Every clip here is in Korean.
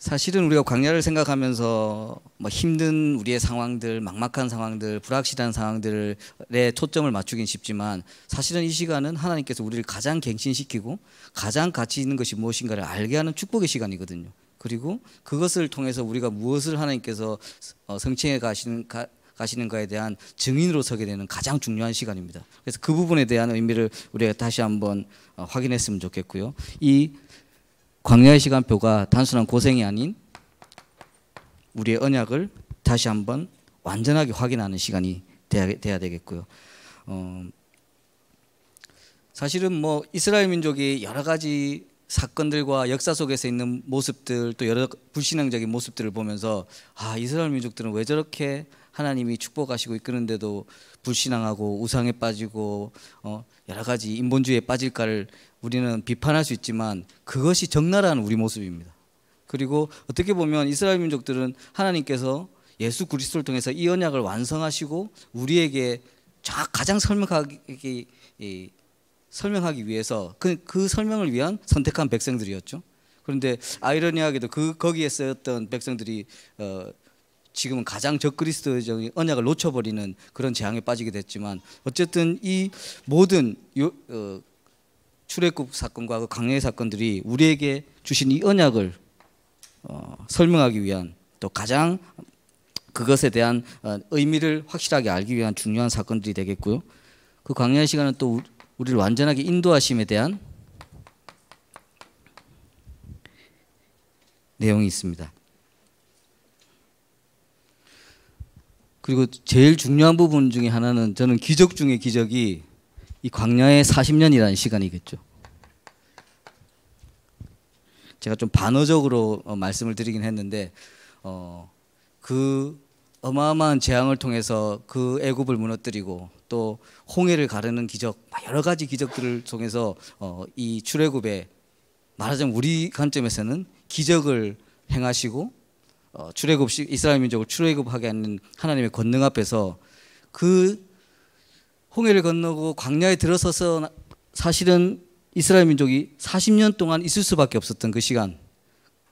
사실은 우리가 광야를 생각하면서 뭐 힘든 우리의 상황들, 막막한 상황들, 불확실한 상황들에 초점을 맞추긴 쉽지만 사실은 이 시간은 하나님께서 우리를 가장 갱신시키고 가장 가치 있는 것이 무엇인가를 알게 하는 축복의 시간이거든요. 그리고 그것을 통해서 우리가 무엇을 하나님께서 성취해 가시는가에 대한 증인으로 서게 되는 가장 중요한 시간입니다. 그래서 그 부분에 대한 의미를 우리가 다시 한번 확인했으면 좋겠고요. 이 광야의 시간표가 단순한 고생이 아닌 우리의 언약을 다시 한번 완전하게 확인하는 시간이 돼야 되겠고요. 사실은 뭐 이스라엘 민족이 여러 가지 사건들과 역사 속에서 있는 모습들, 또 여러 불신앙적인 모습들을 보면서 이스라엘 민족들은 왜 저렇게 하나님이 축복하시고 이끄는데도 불신앙하고 우상에 빠지고 여러 가지 인본주의에 빠질까를 우리는 비판할 수 있지만 그것이 적나라한 우리 모습입니다. 그리고 어떻게 보면 이스라엘 민족들은 하나님께서 예수 그리스도를 통해서 이 언약을 완성하시고 우리에게 가장 설명하기 위해서 그 설명을 위한 선택한 백성들이었죠. 그런데 아이러니하게도 거기에 쓰였던 백성들이 지금은 가장 적그리스도적인 언약을 놓쳐버리는 그런 재앙에 빠지게 됐지만 어쨌든 이 모든 출애굽 사건과 그 광야의 사건들이 우리에게 주신 이 언약을 설명하기 위한 또 가장 그것에 대한 의미를 확실하게 알기 위한 중요한 사건들이 되겠고요. 그 광야의 시간은 또 우리를 완전하게 인도하심에 대한 내용이 있습니다. 그리고 제일 중요한 부분 중에 하나는 저는 기적 중의 기적이 이 광야의 40년이라는 시간이겠죠. 제가 좀 반어적으로 말씀을 드리긴 했는데 그 어마어마한 재앙을 통해서 그 애굽을 무너뜨리고 또 홍해를 가르는 기적, 여러 가지 기적들을 통해서 이 출애굽에 말하자면 우리 관점에서는 기적을 행하시고 이스라엘 민족을 출애굽하게 하는 하나님의 권능 앞에서 그 홍해를 건너고 광야에 들어서서 사실은 이스라엘 민족이 40년 동안 있을 수밖에 없었던 그 시간,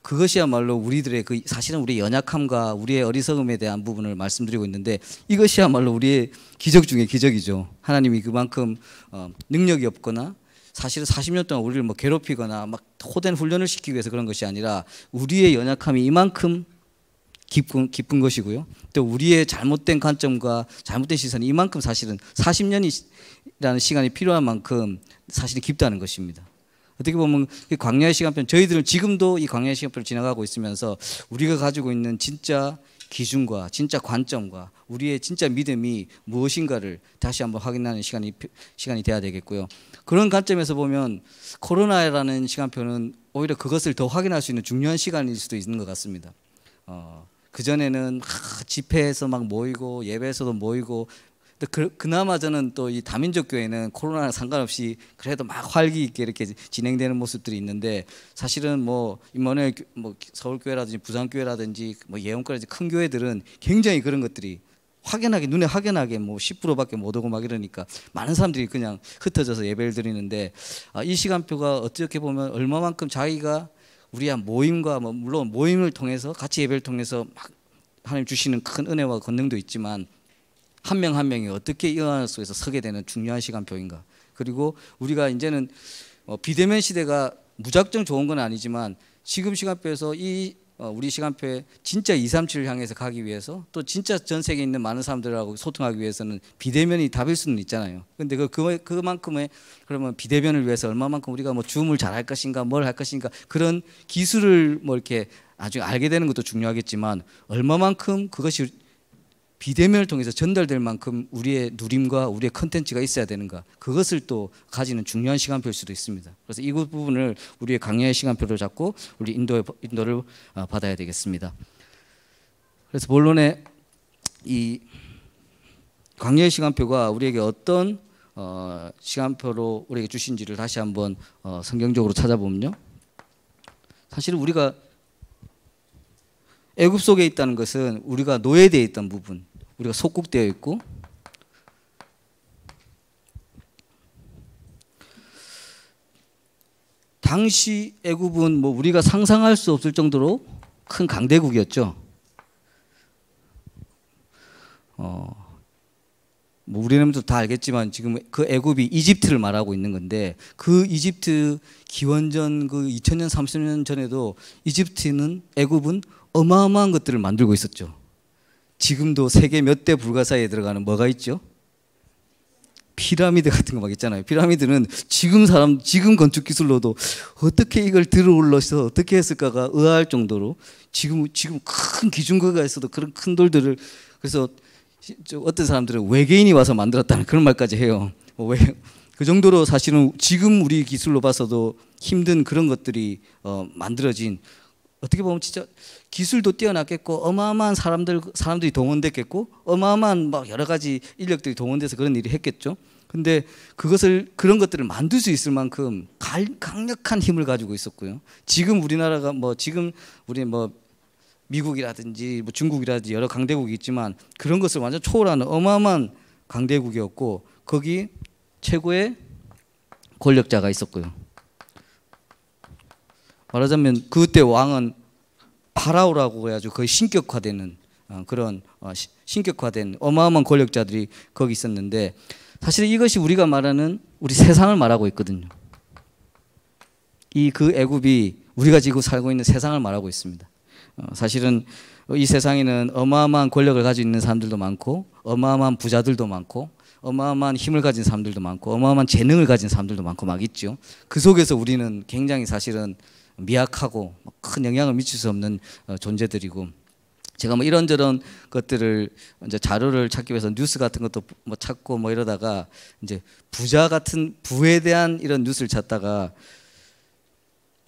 그것이야말로 우리들의 사실은 우리의 연약함과 우리의 어리석음에 대한 부분을 말씀드리고 있는데 이것이야말로 우리의 기적 중에 기적이죠. 하나님이 그만큼 능력이 없거나 사실은 40년 동안 우리를 뭐 괴롭히거나 막 호된 훈련을 시키기 위해서 그런 것이 아니라 우리의 연약함이 이만큼 깊은 것이고요. 또 우리의 잘못된 관점과 잘못된 시선이 이만큼 사실은 40년이라는 시간이 필요한 만큼 사실이 깊다는 것입니다. 어떻게 보면 광야의 시간표, 저희들은 지금도 이 광야의 시간표를 지나가고 있으면서 우리가 가지고 있는 진짜 기준과 진짜 관점과 우리의 진짜 믿음이 무엇인가를 다시 한번 확인하는 시간이 돼야 되겠고요. 그런 관점에서 보면 코로나라는 시간표는 오히려 그것을 더 확인할 수 있는 중요한 시간일 수도 있는 것 같습니다. 그전에는 집회에서 막 모이고 예배에서도 모이고, 그나마 저는 또 이 다민족 교회는 코로나랑 상관없이 그래도 막 활기 있게 이렇게 진행되는 모습들이 있는데, 사실은 뭐 임마누엘 뭐 서울교회라든지 부산교회라든지 뭐 예언교회라든지 큰 교회들은 굉장히 그런 것들이 눈에 확연하게 뭐 10%밖에 못 오고 막 이러니까 많은 사람들이 그냥 흩어져서 예배를 드리는데, 이 시간표가 어떻게 보면 얼마만큼 자기가 우리야 모임과 물론 모임을 통해서 같이 예배를 통해서 막 하나님 주시는 큰 은혜와 권능도 있지만 한 명 한 명이 어떻게 이 언약 속에서 서게 되는 중요한 시간표인가. 그리고 우리가 이제는 비대면 시대가 무작정 좋은 건 아니지만 지금 시간표에서 우리 시간표에 진짜 237을 향해서 가기 위해서 또 진짜 전 세계에 있는 많은 사람들하고 소통하기 위해서는 비대면이 답일 수는 있잖아요. 근데 그만큼의 그러면 비대면을 위해서 얼마만큼 우리가 뭐 줌을 잘 할 것인가 뭘 할 것인가 그런 기술을 뭐 이렇게 나중에 알게 되는 것도 중요하겠지만 얼마만큼 그것이 비대면을 통해서 전달될 만큼 우리의 누림과 우리의 컨텐츠가 있어야 되는가, 그것을 또 가지는 중요한 시간표일 수도 있습니다. 그래서 이 부분을 우리의 강야의 시간표를 잡고 우리 인도를 받아야 되겠습니다. 그래서 본론에 이 강야의 시간표가 우리에게 어떤 시간표로 우리에게 주신지를 다시 한번 성경적으로 찾아보면요, 사실 우리가 애굽 속에 있다는 것은 우리가 노예되어 있던 부분, 우리가 속국되어 있고 당시 애굽은 뭐 우리가 상상할 수 없을 정도로 큰 강대국이었죠. 뭐 우리는 다 알겠지만 지금 그 애굽이 이집트를 말하고 있는 건데 그 이집트 기원전 그 2000년 30년 전에도 이집트는 애굽은 어마어마한 것들을 만들고 있었죠. 지금도 세계 몇 대 불가사의에 들어가는 뭐가 있죠? 피라미드 같은 거 막 있잖아요. 피라미드는 지금 건축 기술로도 어떻게 이걸 들어 올려서 어떻게 했을까가 의아할 정도로 지금 큰 기준거가 있어도 그런 큰 돌들을 그래서 어떤 사람들은 외계인이 와서 만들었다는 그런 말까지 해요. 그 정도로 사실은 지금 우리 기술로 봐서도 힘든 그런 것들이 만들어진 어떻게 보면 진짜 기술도 뛰어났겠고 어마어마한 사람들이 동원됐겠고 어마어마한 막 여러 가지 인력들이 동원돼서 그런 일이 했겠죠. 근데 그런 것들을 만들 수 있을 만큼 강력한 힘을 가지고 있었고요. 지금 우리나라가 지금 우리 미국이라든지 중국이라든지 여러 강대국이 있지만 그런 것을 완전 초월하는 어마어마한 강대국이었고 거기 최고의 권력자가 있었고요. 말하자면 그때 왕은 파라오라고 해가지고 거의 신격화되는 그런 신격화된 어마어마한 권력자들이 거기 있었는데 사실 이것이 우리가 말하는 우리 세상을 말하고 있거든요. 그 애굽이 우리가 지금 살고 있는 세상을 말하고 있습니다. 사실은 이 세상에는 어마어마한 권력을 가지고 있는 사람들도 많고 어마어마한 부자들도 많고 어마어마한 힘을 가진 사람들도 많고 어마어마한 재능을 가진 사람들도 많고 막 있죠. 그 속에서 우리는 굉장히 사실은 미약하고 큰 영향을 미칠 수 없는 존재들이고 제가 이런저런 것들을 이제 자료를 찾기 위해서 뉴스 같은 것도 찾고 이러다가 이제 부에 대한 이런 뉴스를 찾다가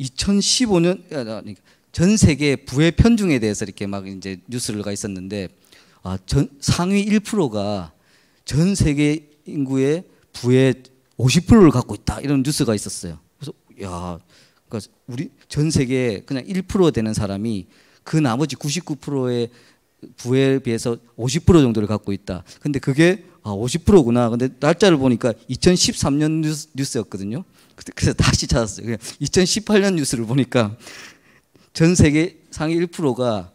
2015년 전 세계 부의 편중에 대해서 이렇게 이제 뉴스가 있었는데 상위 1%가 전 세계 인구의 부의 50%를 갖고 있다 이런 뉴스가 있었어요. 그래서 그러니까 우리 전 세계 그냥 1% 되는 사람이 그 나머지 99%의 부에 비해서 50% 정도를 갖고 있다. 근데 그게 50%구나. 근데 날짜를 보니까 2013년 뉴스였거든요. 그래서 다시 찾았어요. 2018년 뉴스를 보니까 전 세계 상위 1%가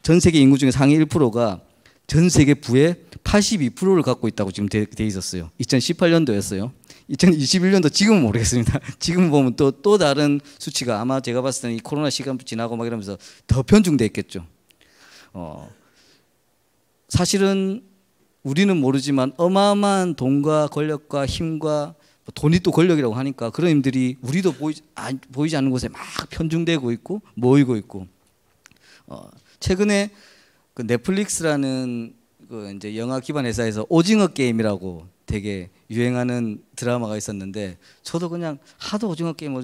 전 세계 인구 중에 상위 1%가 전 세계 부의 82%를 갖고 있다고 지금 돼 있었어요. 2018년도였어요. 2021년도 지금은 모르겠습니다. 지금 보면 또 다른 수치가 아마 제가 봤을 때는 이 코로나 시간 지나고 이러면서 더 편중돼 있겠죠. 사실은 우리는 모르지만 어마어마한 돈과 권력과 힘과 돈이 또 권력이라고 하니까 그런 힘들이 우리도 보이지 않는 곳에 막 편중되고 있고 모이고 있고 최근에 그 넷플릭스라는 그 이제 영화 기반 회사에서 오징어 게임이라고 되게 유행하는 드라마가 있었는데 저도 그냥 하도 오징어 게임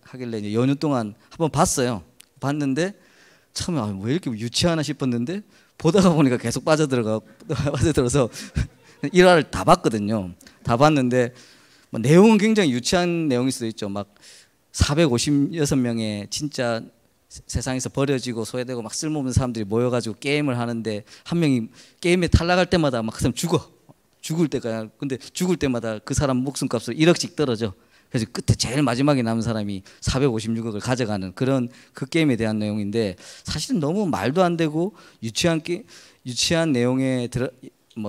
하길래 이제 연휴 동안 한번 봤어요. 봤는데 처음에 왜 이렇게 유치하나 싶었는데 보다가 보니까 계속 빠져들어서 1화를 다 봤거든요. 다 봤는데 내용은 굉장히 유치한 내용일 수도 있죠. 막 456명의 진짜 세상에서 버려지고 소외되고 막 쓸모없는 사람들이 모여가지고 게임을 하는데 한 명이 게임에 탈락할 때마다 막 그 사람 죽을 때가 근데 죽을 때마다 그 사람 목숨값으로 1억씩 떨어져. 그래서 끝에 제일 마지막에 남은 사람이 456억을 가져가는 그런 그 게임에 대한 내용인데 사실은 너무 말도 안 되고 유치한 내용의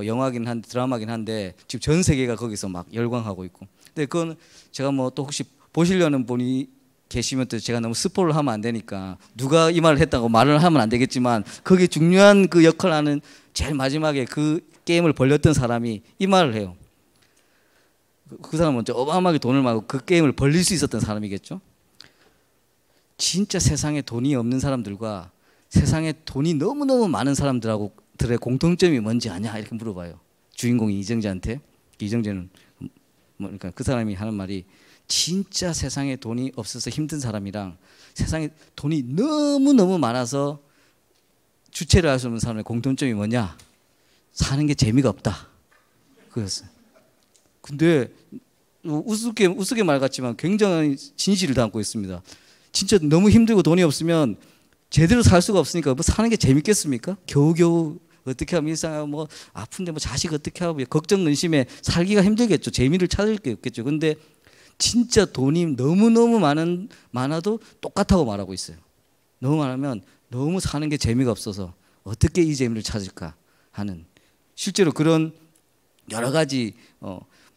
영화긴 한데 드라마긴 한데 지금 전 세계가 거기서 막 열광하고 있고. 근데 그건 제가 또 혹시 보시려는 분이 계시면 또 제가 너무 스포를 하면 안 되니까 누가 이 말을 했다고 말을 하면 안 되겠지만 거기에 중요한 그 역할을 하는 제일 마지막에 그 게임을 벌렸던 사람이 이 말을 해요. 그 사람은 먼저 어마어마하게 돈을 말고 그 게임을 벌릴 수 있었던 사람이겠죠. 진짜 세상에 돈이 없는 사람들과 세상에 돈이 너무너무 많은 사람들의 공통점이 뭔지 아냐 이렇게 물어봐요. 주인공이 이정재한테. 이정재는 그러니까 그 사람이 하는 말이 진짜 세상에 돈이 없어서 힘든 사람이랑 세상에 돈이 너무너무 많아서 주체를 할 수 없는 사람의 공통점이 뭐냐? 사는 게 재미가 없다. 그랬어요. 근데 우스개 말 같지만 굉장히 진실을 담고 있습니다. 진짜 너무 힘들고 돈이 없으면 제대로 살 수가 없으니까 사는 게 재밌겠습니까? 겨우겨우 어떻게 하면 일상하고 아픈데 자식 어떻게 하고 걱정 근심에 살기가 힘들겠죠. 재미를 찾을 게 없겠죠. 근데 진짜 돈이 너무너무 많아도 똑같다고 말하고 있어요. 너무 많으면 너무 사는 게 재미가 없어서 어떻게 이 재미를 찾을까 하는, 실제로 그런 여러 가지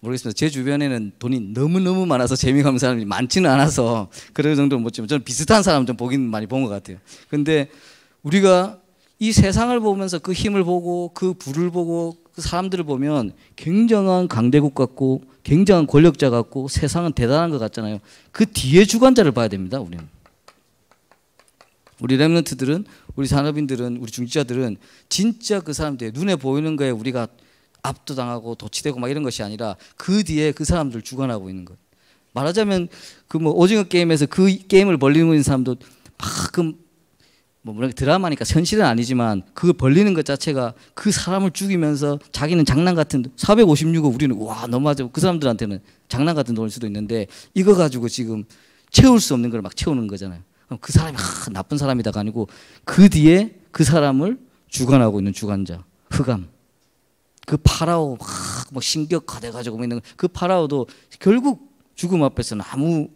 모르겠습니다. 제 주변에는 돈이 너무너무 많아서 재미가 없는 사람이 많지는 않아서 그런 정도는 못 지만 저는 비슷한 사람 좀 보긴 많이 본 것 같아요. 근데 우리가 이 세상을 보면서 그 힘을 보고 그 부를 보고 그 사람들을 보면 굉장한 강대국 같고 굉장한 권력자 같고 세상은 대단한 것 같잖아요. 그 뒤에 주관자를 봐야 됩니다. 우리는. 우리 렘넌트들은, 우리 산업인들은, 우리 중지자들은 진짜 그 사람들 눈에 보이는 거에 우리가 압도당하고 도취되고 막 이런 것이 아니라 그 뒤에 그 사람들 주관하고 있는 것. 말하자면 그 뭐 오징어 게임에서 그 게임을 벌리고 있는 사람도 막 뭐 물론 드라마니까 현실은 아니지만 그 벌리는 것 자체가 그 사람을 죽이면서 자기는 장난 같은 456억 우리는 와 너무하죠. 그 사람들한테는 장난 같은 돈일 수도 있는데 이거 가지고 지금 채울 수 없는 걸 막 채우는 거잖아요. 그 사람이 나쁜 사람이다가 아니고 그 뒤에 그 사람을 주관하고 있는 주관자, 흑암. 그 파라오 막 신격화돼가지고 있는 그 파라오도 결국 죽음 앞에서는 아무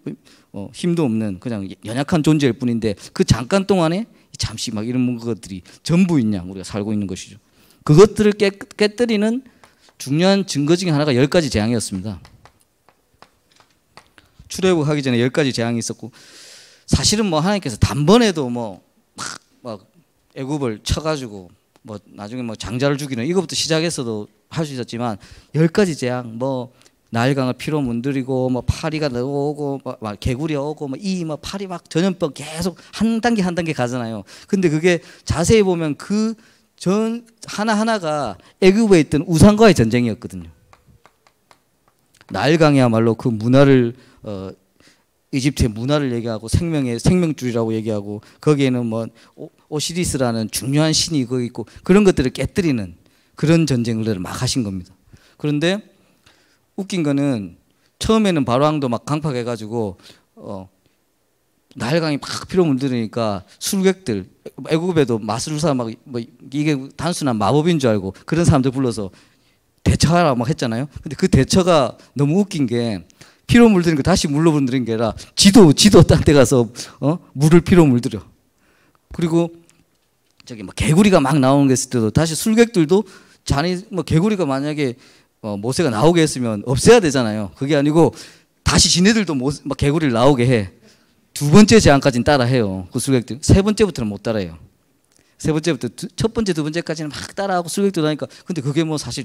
힘도 없는 그냥 연약한 존재일 뿐인데 그 잠깐 동안에 잠시 막 이런 것들이 전부인 양 우리가 살고 있는 것이죠. 그것들을 깨뜨리는 중요한 증거 중에 하나가 10가지 재앙이었습니다. 출애굽하기 전에 10가지 재앙이 있었고 사실은 뭐 하나님께서 단번에도 막 애굽을 쳐가지고 뭐 나중에 뭐 장자를 죽이는 이거부터 시작해서도 할 수 있었지만 10가지 재앙 뭐 나일강을 피로 문드리고 뭐 파리가 나오고 막 개구리 오고 뭐 파리 막 전염병 계속 한 단계 한 단계 가잖아요. 근데 그게 자세히 보면 그 전 하나하나가 애굽에 있던 우상과의 전쟁이었거든요. 나일강이야말로 그 문화를 이집트의 문화를 얘기하고 생명줄이라고 얘기하고 거기에는 뭐 오시리스라는 중요한 신이 거기 있고 그런 것들을 깨뜨리는 그런 전쟁을 막 하신 겁니다. 그런데 웃긴 거는 처음에는 바로왕도 막 강팍해가지고 나일강이 막 피로 물들으니까 술객들 애국에도 마술사 막 뭐 이게 단순한 마법인 줄 알고 그런 사람들 불러서 대처하라 막 했잖아요. 근데 그 대처가 너무 웃긴 게 피로 물들인 거 다시 물로 물들인 게 아니라 지도 딴 데 가서 물을 피로 물들여. 그리고 저기 막 개구리가 막 나오는 게 있을 때도 다시 술객들도 뭐 개구리가 만약에 모세가 나오게 했으면 없애야 되잖아요. 그게 아니고 다시 지네들도 막 개구리를 나오게 해. 두 번째 재앙까지는 따라해요. 그 술객들. 세 번째부터는 못 따라해요. 세 번째부터 첫 번째, 두 번째까지는 막 따라하고 술객들도 하니까 근데 그게 뭐 사실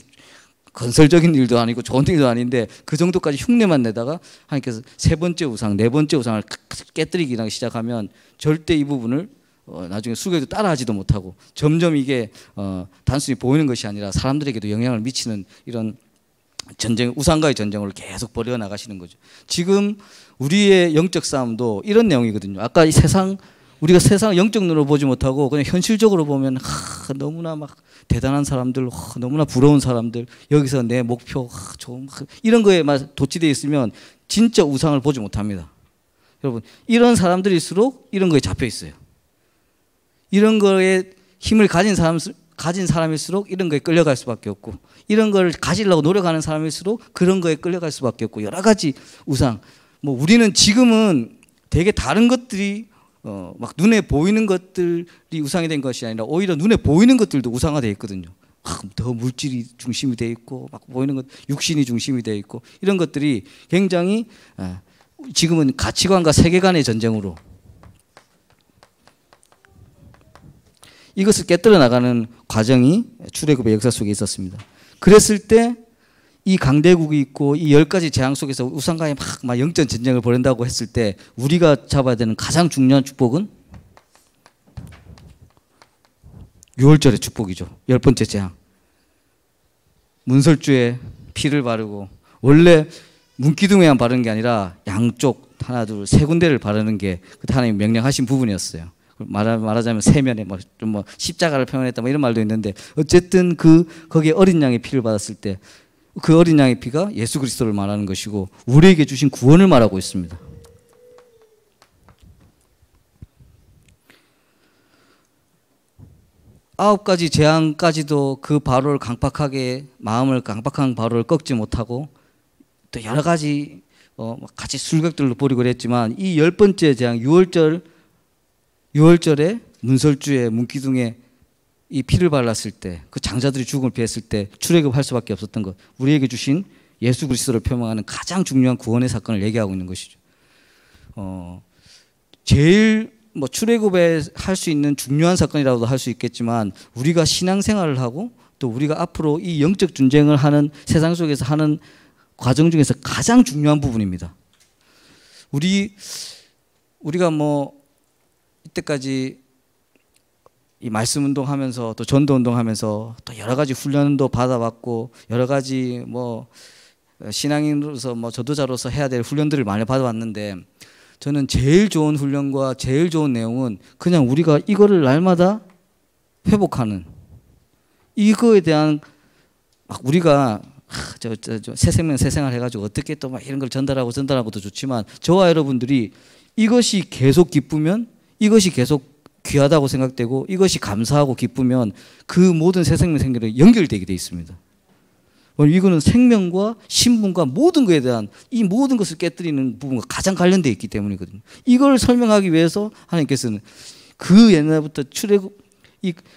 건설적인 일도 아니고 좋은 일도 아닌데 그 정도까지 흉내만 내다가 하나님께서 세 번째 우상, 네 번째 우상을 깨뜨리기 시작하면 절대 이 부분을 나중에 술객도 따라하지도 못하고 점점 이게 단순히 보이는 것이 아니라 사람들에게도 영향을 미치는 이런 전쟁, 우상과의 전쟁을 계속 벌여 나가시는 거죠. 지금 우리의 영적 싸움도 이런 내용이거든요. 아까 이 세상 우리가 세상을 영적 눈으로 보지 못하고 그냥 현실적으로 보면 너무나 막 대단한 사람들, 너무나 부러운 사람들, 여기서 내 목표 좋은 이런 거에 막 도취되어 있으면 진짜 우상을 보지 못합니다. 여러분 이런 사람들일수록 이런 거에 잡혀 있어요. 이런 거에 힘을 가진 사람일수록 이런 거에 끌려갈 수밖에 없고 이런 걸 가지려고 노력하는 사람일수록 그런 거에 끌려갈 수밖에 없고 여러 가지 우상. 뭐 우리는 지금은 되게 다른 것들이 막 눈에 보이는 것들이 우상이 된 것이 아니라 오히려 눈에 보이는 것들도 우상화되어 있거든요. 더 물질이 중심이 되어 있고 막 보이는 것 육신이 중심이 되어 있고 이런 것들이 굉장히 지금은 가치관과 세계관의 전쟁으로 이것을 깨뜨려 나가는 과정이 출애굽의 역사 속에 있었습니다. 그랬을 때 이 강대국이 있고 이 10가지 재앙 속에서 우상과의 막 영적 전쟁을 벌인다고 했을 때 우리가 잡아야 되는 가장 중요한 축복은 6월절의 축복이죠. 10번째 재앙. 문설주에 피를 바르고 원래 문기둥에만 바르는 게 아니라 양쪽 하나 둘 세 군데를 바르는 게 그때 하나님 명령하신 부분이었어요. 말하자면 세면에 좀 십자가를 표현했다 이런 말도 있는데 어쨌든 거기에 어린 양의 피를 받았을 때 그 어린 양의 피가 예수 그리스도를 말하는 것이고 우리에게 주신 구원을 말하고 있습니다. 아홉 가지 재앙까지도 그 바로를 마음을 강팍한 바로를 꺾지 못하고 또 여러 가지 같이 술객들로 버리고 그랬지만 이 10번째 재앙 6월절 유월절에 문설주에 문기둥에 이 피를 발랐을 때 그 장자들이 죽음을 피했을 때 출애굽할 수밖에 없었던 것, 우리에게 주신 예수 그리스도를 표명하는 가장 중요한 구원의 사건을 얘기하고 있는 것이죠. 제일 뭐 출애굽에 할 수 있는 중요한 사건이라고도 할 수 있겠지만 우리가 신앙생활을 하고 또 우리가 앞으로 이 영적 전쟁을 하는 세상 속에서 하는 과정 중에서 가장 중요한 부분입니다. 우리가 뭐 이때까지 이 말씀 운동하면서 또 전도 운동하면서 또 여러 가지 훈련도 받아봤고 여러 가지 뭐 신앙인으로서 뭐 전도자로서 해야 될 훈련들을 많이 받아왔는데 저는 제일 좋은 훈련과 제일 좋은 내용은 그냥 우리가 이거를 날마다 회복하는 이거에 대한 막 우리가 새 생명 새 생활 해가지고 어떻게 또 막 이런 걸 전달하고도 좋지만 저와 여러분들이 이것이 계속 기쁘면 이것이 계속 귀하다고 생각되고 이것이 감사하고 기쁘면 그 모든 새 생명 생기로 연결되게 돼 있습니다. 이거는 생명과 신분과 모든 것에 대한 이 모든 것을 깨뜨리는 부분과 가장 관련되어 있기 때문이거든요. 이걸 설명하기 위해서 하나님께서는 그 옛날부터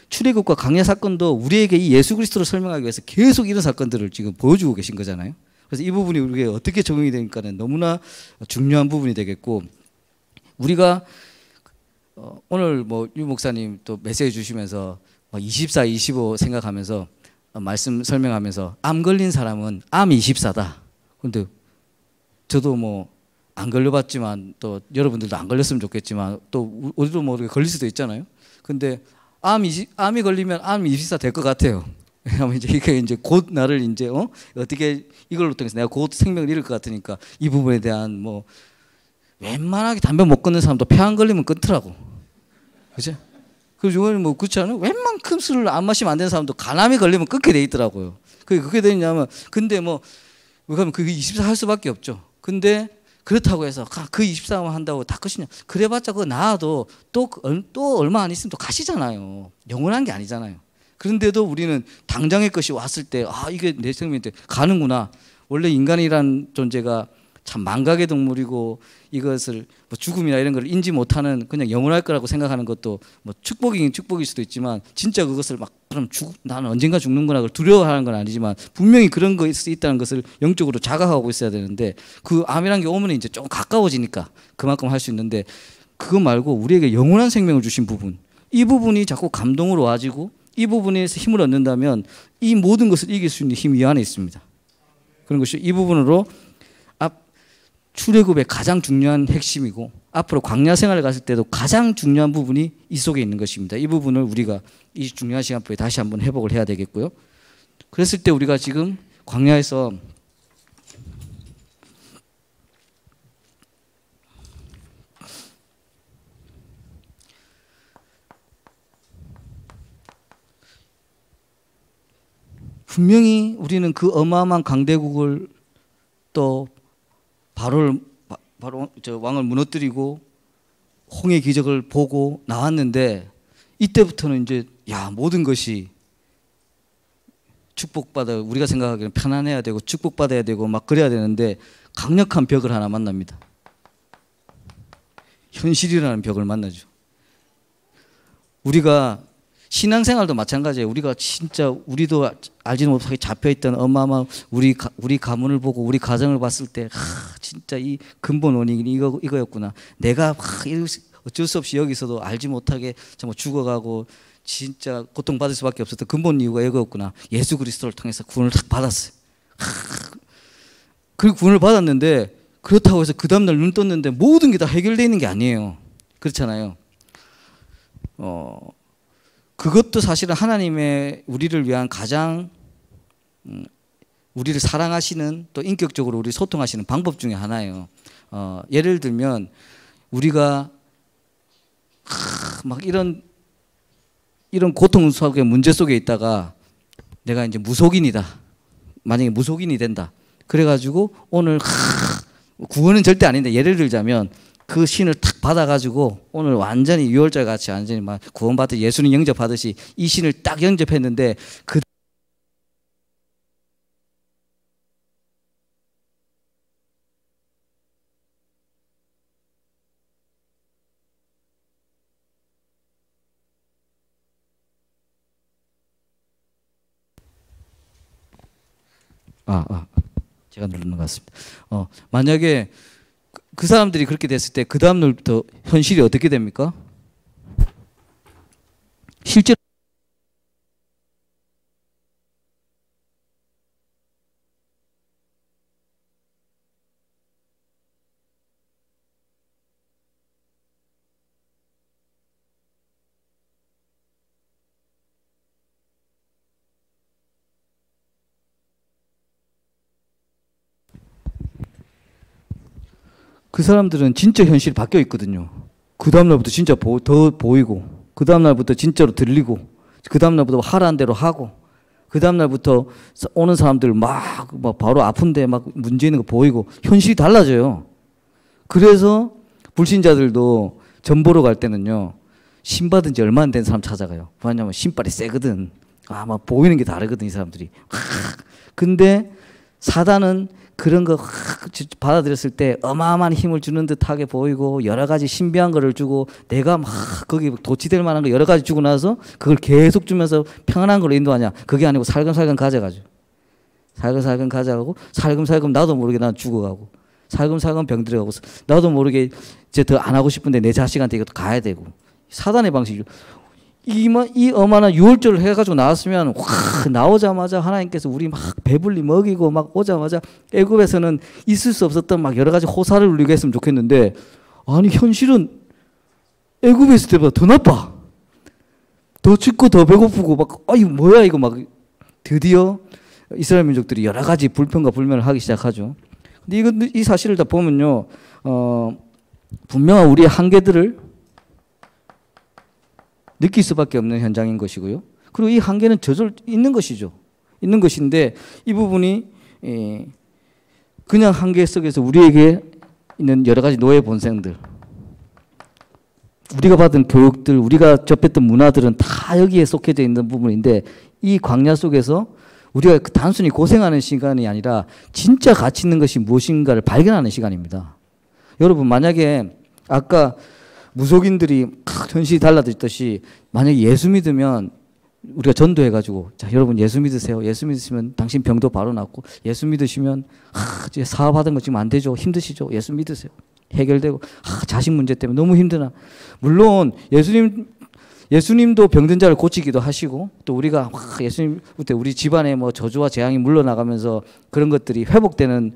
출애굽과 광야 사건도 우리에게 이 예수 그리스도를 설명하기 위해서 계속 이런 사건들을 지금 보여주고 계신 거잖아요. 그래서 이 부분이 우리에게 어떻게 적용이 되니까는 너무나 중요한 부분이 되겠고 우리가 오늘 뭐 유 목사님 또 메시지 주시면서 24, 25 생각하면서 말씀 설명하면서 암 걸린 사람은 암 24다. 근데 저도 뭐 안 걸려봤지만 또 여러분들도 안 걸렸으면 좋겠지만 또 우리도 모르게 걸릴 수도 있잖아요. 근데 암이 걸리면 암 24 될 것 같아요. 왜냐하면 이게 이제 곧 나를 이제 어떻게 이걸로 통해서 내가 곧 생명을 잃을 것 같으니까 이 부분에 대한 뭐 웬만하게 담배 못 끊는 사람도 폐 안 걸리면 끊더라고. 그죠? 그리고 이거는 뭐 그렇지 않아요? 웬만큼 술을 안 마시면 안 되는 사람도 간암이 걸리면 끊게 돼 있더라고요. 그게 되냐면 근데 뭐 그러면 그 24 할 수밖에 없죠. 근데 그렇다고 해서 그 24만 한다고 다 끝이냐? 그래봤자 그거 나아도 또 얼마 안 있으면 또 가시잖아요. 영원한 게 아니잖아요. 그런데도 우리는 당장의 것이 왔을 때 이게 내 생명인데 가는구나. 원래 인간이란 존재가 참 망각의 동물이고 이것을 뭐 죽음이나 이런 걸 인지 못하는 그냥 영원할 거라고 생각하는 것도 뭐 축복이긴 축복일 수도 있지만 진짜 그것을 막 그럼 나는 언젠가 죽는구나 그걸 두려워하는 건 아니지만 분명히 그런 것이 있다는 것을 영적으로 자각하고 있어야 되는데 그 암이란 게 오면 이제 좀 가까워지니까 그만큼 할 수 있는데 그거 말고 우리에게 영원한 생명을 주신 부분 이 부분이 자꾸 감동으로 와지고 이 부분에서 힘을 얻는다면 이 모든 것을 이길 수 있는 힘이 이 안에 있습니다. 그런 것이 이 부분으로 출애굽의 가장 중요한 핵심이고 앞으로 광야 생활을 갔을 때도 가장 중요한 부분이 이 속에 있는 것입니다. 이 부분을 우리가 이 중요한 시간표에 다시 한번 회복을 해야 되겠고요. 그랬을 때 우리가 지금 광야에서 분명히 우리는 그 어마어마한 강대국을 또 바로 저 왕을 무너뜨리고 홍해 기적을 보고 나왔는데 이때부터는 이제 모든 것이 축복받아 우리가 생각하기에는 편안해야 되고 축복받아야 되고 막 그래야 되는데 강력한 벽을 하나 만납니다. 현실이라는 벽을 만나죠. 우리가 신앙생활도 마찬가지예요. 우리가 진짜 우리도 알지도 못하게 잡혀있던 어마어마한 우리 가문을 보고 우리 가정을 봤을 때 진짜 이 근본 원인이 이거였구나. 내가 어쩔 수 없이 여기서도 알지 못하게 정말 죽어가고 진짜 고통받을 수밖에 없었던 근본 이유가 이거였구나. 예수 그리스도를 통해서 구원을 딱 받았어요. 그 구원을 받았는데 그렇다고 해서 그 다음날 눈 떴는데 모든 게 다 해결되어 있는 게 아니에요. 그렇잖아요. 그것도 사실은 하나님의 우리를 위한 가장 우리를 사랑하시는 또 인격적으로 우리 소통하시는 방법 중에 하나예요. 예를 들면 우리가 막 이런 고통 속에 문제 속에 있다가 내가 이제 무속인이다. 만약에 무속인이 된다. 그래가지고 오늘 구원은 절대 아닌데 예를 들자면 그 신을 탁 받아가지고 오늘 완전히 유월절 같이 완전히 막 구원받듯 예수님 영접하듯이 이 신을 딱 영접했는데 그 제가 누르는 것 같습니다. 만약에 그 사람들이 그렇게 됐을 때 그 다음 날부터 현실이 어떻게 됩니까? 실제로 그 사람들은 진짜 현실이 바뀌어 있거든요. 그 다음날부터 진짜 더 보이고, 그 다음날부터 진짜로 들리고, 그 다음날부터 하라는 대로 하고, 그 다음날부터 오는 사람들 막 바로 아픈데 막 문제 있는 거 보이고, 현실이 달라져요. 그래서 불신자들도 전 보러 갈 때는요, 신 받은 지 얼마 안 된 사람 찾아가요. 왜냐면 신발이 세거든. 막 보이는 게 다르거든, 이 사람들이. 근데 사단은 그런 거 받아들였을 때 어마어마한 힘을 주는 듯하게 보이고 여러 가지 신비한 거를 주고 내가 막 거기 도취될 만한 거 여러 가지 주고 나서 그걸 계속 주면서 평안한 걸로 인도하냐. 그게 아니고 살금살금 가져가죠. 살금살금 가져가고 살금살금 나도 모르게 난 죽어가고 살금살금 병들어가고 나도 모르게 이제 더 안 하고 싶은데 내 자식한테 이것도 가야 되고. 사단의 방식이죠. 이 어마나 유월절을 해가지고 나왔으면 확 나오자마자 하나님께서 우리 막 배불리 먹이고 막 오자마자 애굽에서는 있을 수 없었던 막 여러 가지 호사를 누리게 했으면 좋겠는데 아니 현실은 애굽에 있을 때보다 더 나빠. 더 춥고 더 배고프고 막 이거 뭐야 이거 막 드디어 이스라엘 민족들이 여러 가지 불평과 불만을 하기 시작하죠. 근데 이 사실을 다 보면요, 분명한 우리의 한계들을 느낄 수밖에 없는 현장인 것이고요. 그리고 이 한계는 저절 있는 것이죠. 있는 것인데 이 부분이 그냥 한계 속에서 우리에게 있는 여러 가지 노예 본성들, 우리가 받은 교육들, 우리가 접했던 문화들은 다 여기에 속해져 있는 부분인데 이 광야 속에서 우리가 단순히 고생하는 시간이 아니라 진짜 가치 있는 것이 무엇인가를 발견하는 시간입니다. 여러분 만약에 아까 무속인들이 현실이 달라졌듯이 만약에 예수 믿으면 우리가 전도해가지고 자 여러분 예수 믿으세요. 예수 믿으시면 당신 병도 바로 낫고 예수 믿으시면 이제 사업하던 거 지금 안 되죠. 힘드시죠. 예수 믿으세요. 해결되고 자식 문제 때문에 너무 힘드나. 물론 예수님도 병든 자를 고치기도 하시고 또 우리가 예수님 그때 우리 집안에 뭐 저주와 재앙이 물러나가면서 그런 것들이 회복되는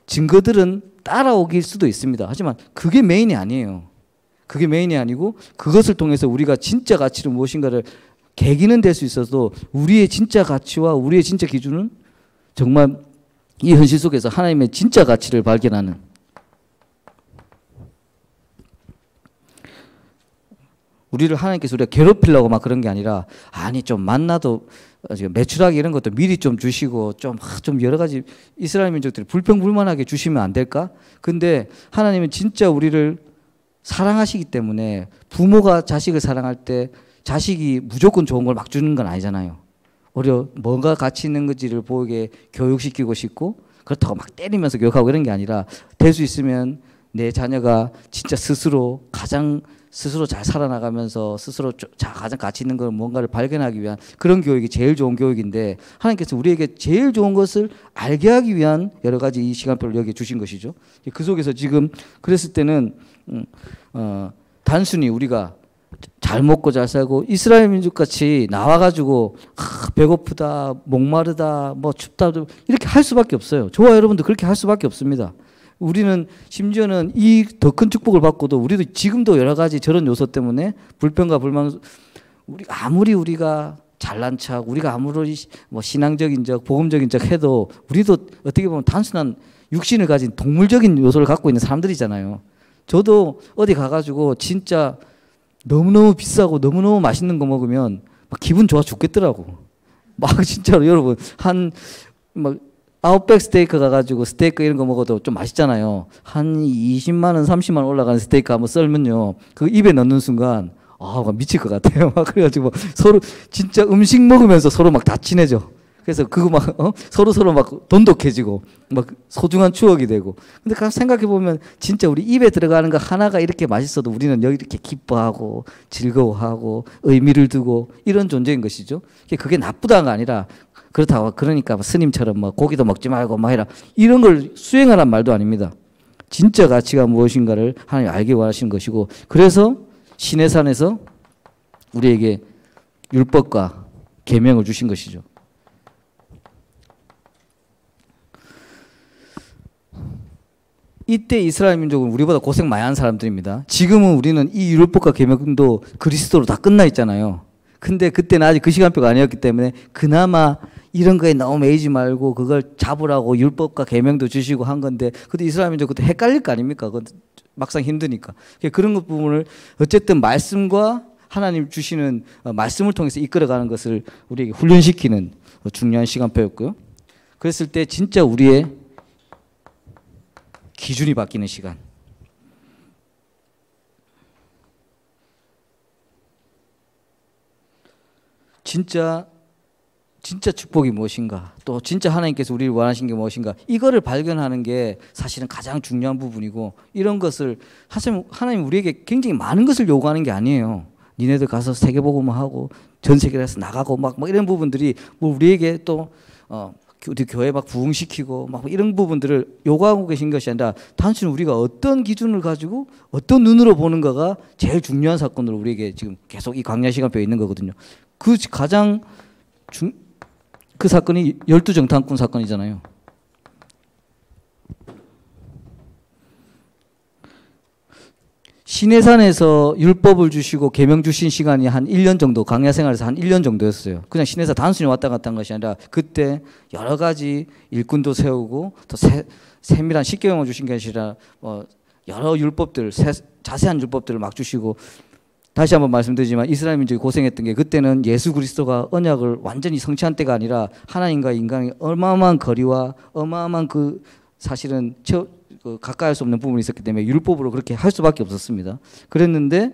증거들은 따라오길 수도 있습니다. 하지만 그게 메인이 아니에요. 그게 메인이 아니고 그것을 통해서 우리가 진짜 가치로 무엇인가를 계기는 될 수 있어도 우리의 진짜 가치와 우리의 진짜 기준은 정말 이 현실 속에서 하나님의 진짜 가치를 발견하는 우리를 하나님께서 우리가 괴롭히려고 막 그런 게 아니라 아니 좀 만나도 매출하기 이런 것도 미리 좀 주시고 좀 여러 가지 이스라엘 민족들이 불평불만하게 주시면 안 될까? 근데 하나님은 진짜 우리를 사랑하시기 때문에 부모가 자식을 사랑할 때 자식이 무조건 좋은 걸 막 주는 건 아니잖아요. 오히려 뭔가 가치 있는 건지를 보이게 교육시키고 싶고 그렇다고 막 때리면서 교육하고 이런 게 아니라 될 수 있으면 내 자녀가 진짜 스스로 잘 살아나가면서 스스로 가장 가치 있는 걸 뭔가를 발견하기 위한 그런 교육이 제일 좋은 교육인데 하나님께서 우리에게 제일 좋은 것을 알게 하기 위한 여러 가지 이 시간표를 여기에 주신 것이죠. 그 속에서 지금 그랬을 때는 단순히 우리가 잘 먹고 잘 살고 이스라엘 민족같이 나와가지고 배고프다 목마르다 뭐 춥다 이렇게 할 수밖에 없어요. 저와 여러분도 그렇게 할 수밖에 없습니다. 우리는 심지어는 이 더 큰 축복을 받고도 우리도 지금도 여러 가지 저런 요소 때문에 불평과 불만 아무리 우리가 잘난 척 우리가 아무리 뭐 신앙적인 적 복음적인 척 해도 우리도 어떻게 보면 단순한 육신을 가진 동물적인 요소를 갖고 있는 사람들이잖아요. 저도 어디 가가지고 진짜 너무너무 비싸고 너무너무 맛있는 거 먹으면 막 기분 좋아 죽겠더라고. 막 진짜로 여러분 막 아웃백 스테이크 가가지고 스테이크 이런 거 먹어도 좀 맛있잖아요. 한 20만 원, 30만 원 올라가는 스테이크 한번 썰면요. 그 입에 넣는 순간 막 미칠 것 같아요. 막 그래가지고 서로 진짜 음식 먹으면서 서로 막 다 친해져. 그래서 그거 막 서로 막 돈독해지고 막 소중한 추억이 되고. 근데 가서 생각해 보면 진짜 우리 입에 들어가는 거 하나가 이렇게 맛있어도 우리는 여기 이렇게 기뻐하고 즐거워하고 의미를 두고 이런 존재인 것이죠. 그게 나쁘다가 아니라 그렇다고 그러니까 스님처럼 뭐 고기도 먹지 말고 뭐 해라 이런 걸 수행하란 말도 아닙니다. 진짜 가치가 무엇인가를 하나님 알기 원하시는 것이고, 그래서 시내산에서 우리에게 율법과 계명을 주신 것이죠. 이때 이스라엘 민족은 우리보다 고생 많이 한 사람들입니다. 지금은 우리는 이 율법과 계명도 그리스도로 다 끝나 있잖아요. 근데 그때는 아직 그 시간표가 아니었기 때문에 그나마 이런 거에 너무 매이지 말고 그걸 잡으라고 율법과 계명도 주시고 한 건데, 근데 이스라엘 민족 그때 헷갈릴 거 아닙니까? 막상 힘드니까. 그런 것 부분을 어쨌든 말씀과 하나님 주시는 말씀을 통해서 이끌어가는 것을 우리에게 훈련시키는 중요한 시간표였고요. 그랬을 때 진짜 우리의 기준이 바뀌는 시간. 진짜 축복이 무엇인가, 또 진짜 하나님께서 우리를 원하신 게 무엇인가, 이거를 발견하는 게 사실은 가장 중요한 부분이고, 이런 것을 하나님 우리에게 굉장히 많은 것을 요구하는 게 아니에요. 니네들 가서 세계복음을 하고 전 세계에서 나가고 막 이런 부분들이 뭐 우리에게 또 우리 교회 막 부흥시키고 막 이런 부분들을 요구하고 계신 것이 아니라 단순히 우리가 어떤 기준을 가지고 어떤 눈으로 보는가가 제일 중요한 사건으로 우리에게 지금 계속 이 광야 시간표에 있는 거거든요. 그 가장 그 사건이 12정탐꾼 사건이잖아요. 시내산에서 율법을 주시고 계명 주신 시간이 한 1년 정도, 광야 생활에서 한 1년 정도였어요. 그냥 시내산 단순히 왔다 갔다 한 것이 아니라 그때 여러 가지 일꾼도 세우고 또 세밀한 십계명을 주신 게 아니라 여러 율법들, 자세한 율법들을 막 주시고, 다시 한번 말씀드리지만 이스라엘 민족이 고생했던 게 그때는 예수 그리스도가 언약을 완전히 성취한 때가 아니라 하나님과 인간의 어마어마한 거리와 어마어마한 그 사실은 가까이 할 수 없는 부분이 있었기 때문에 율법으로 그렇게 할 수밖에 없었습니다. 그랬는데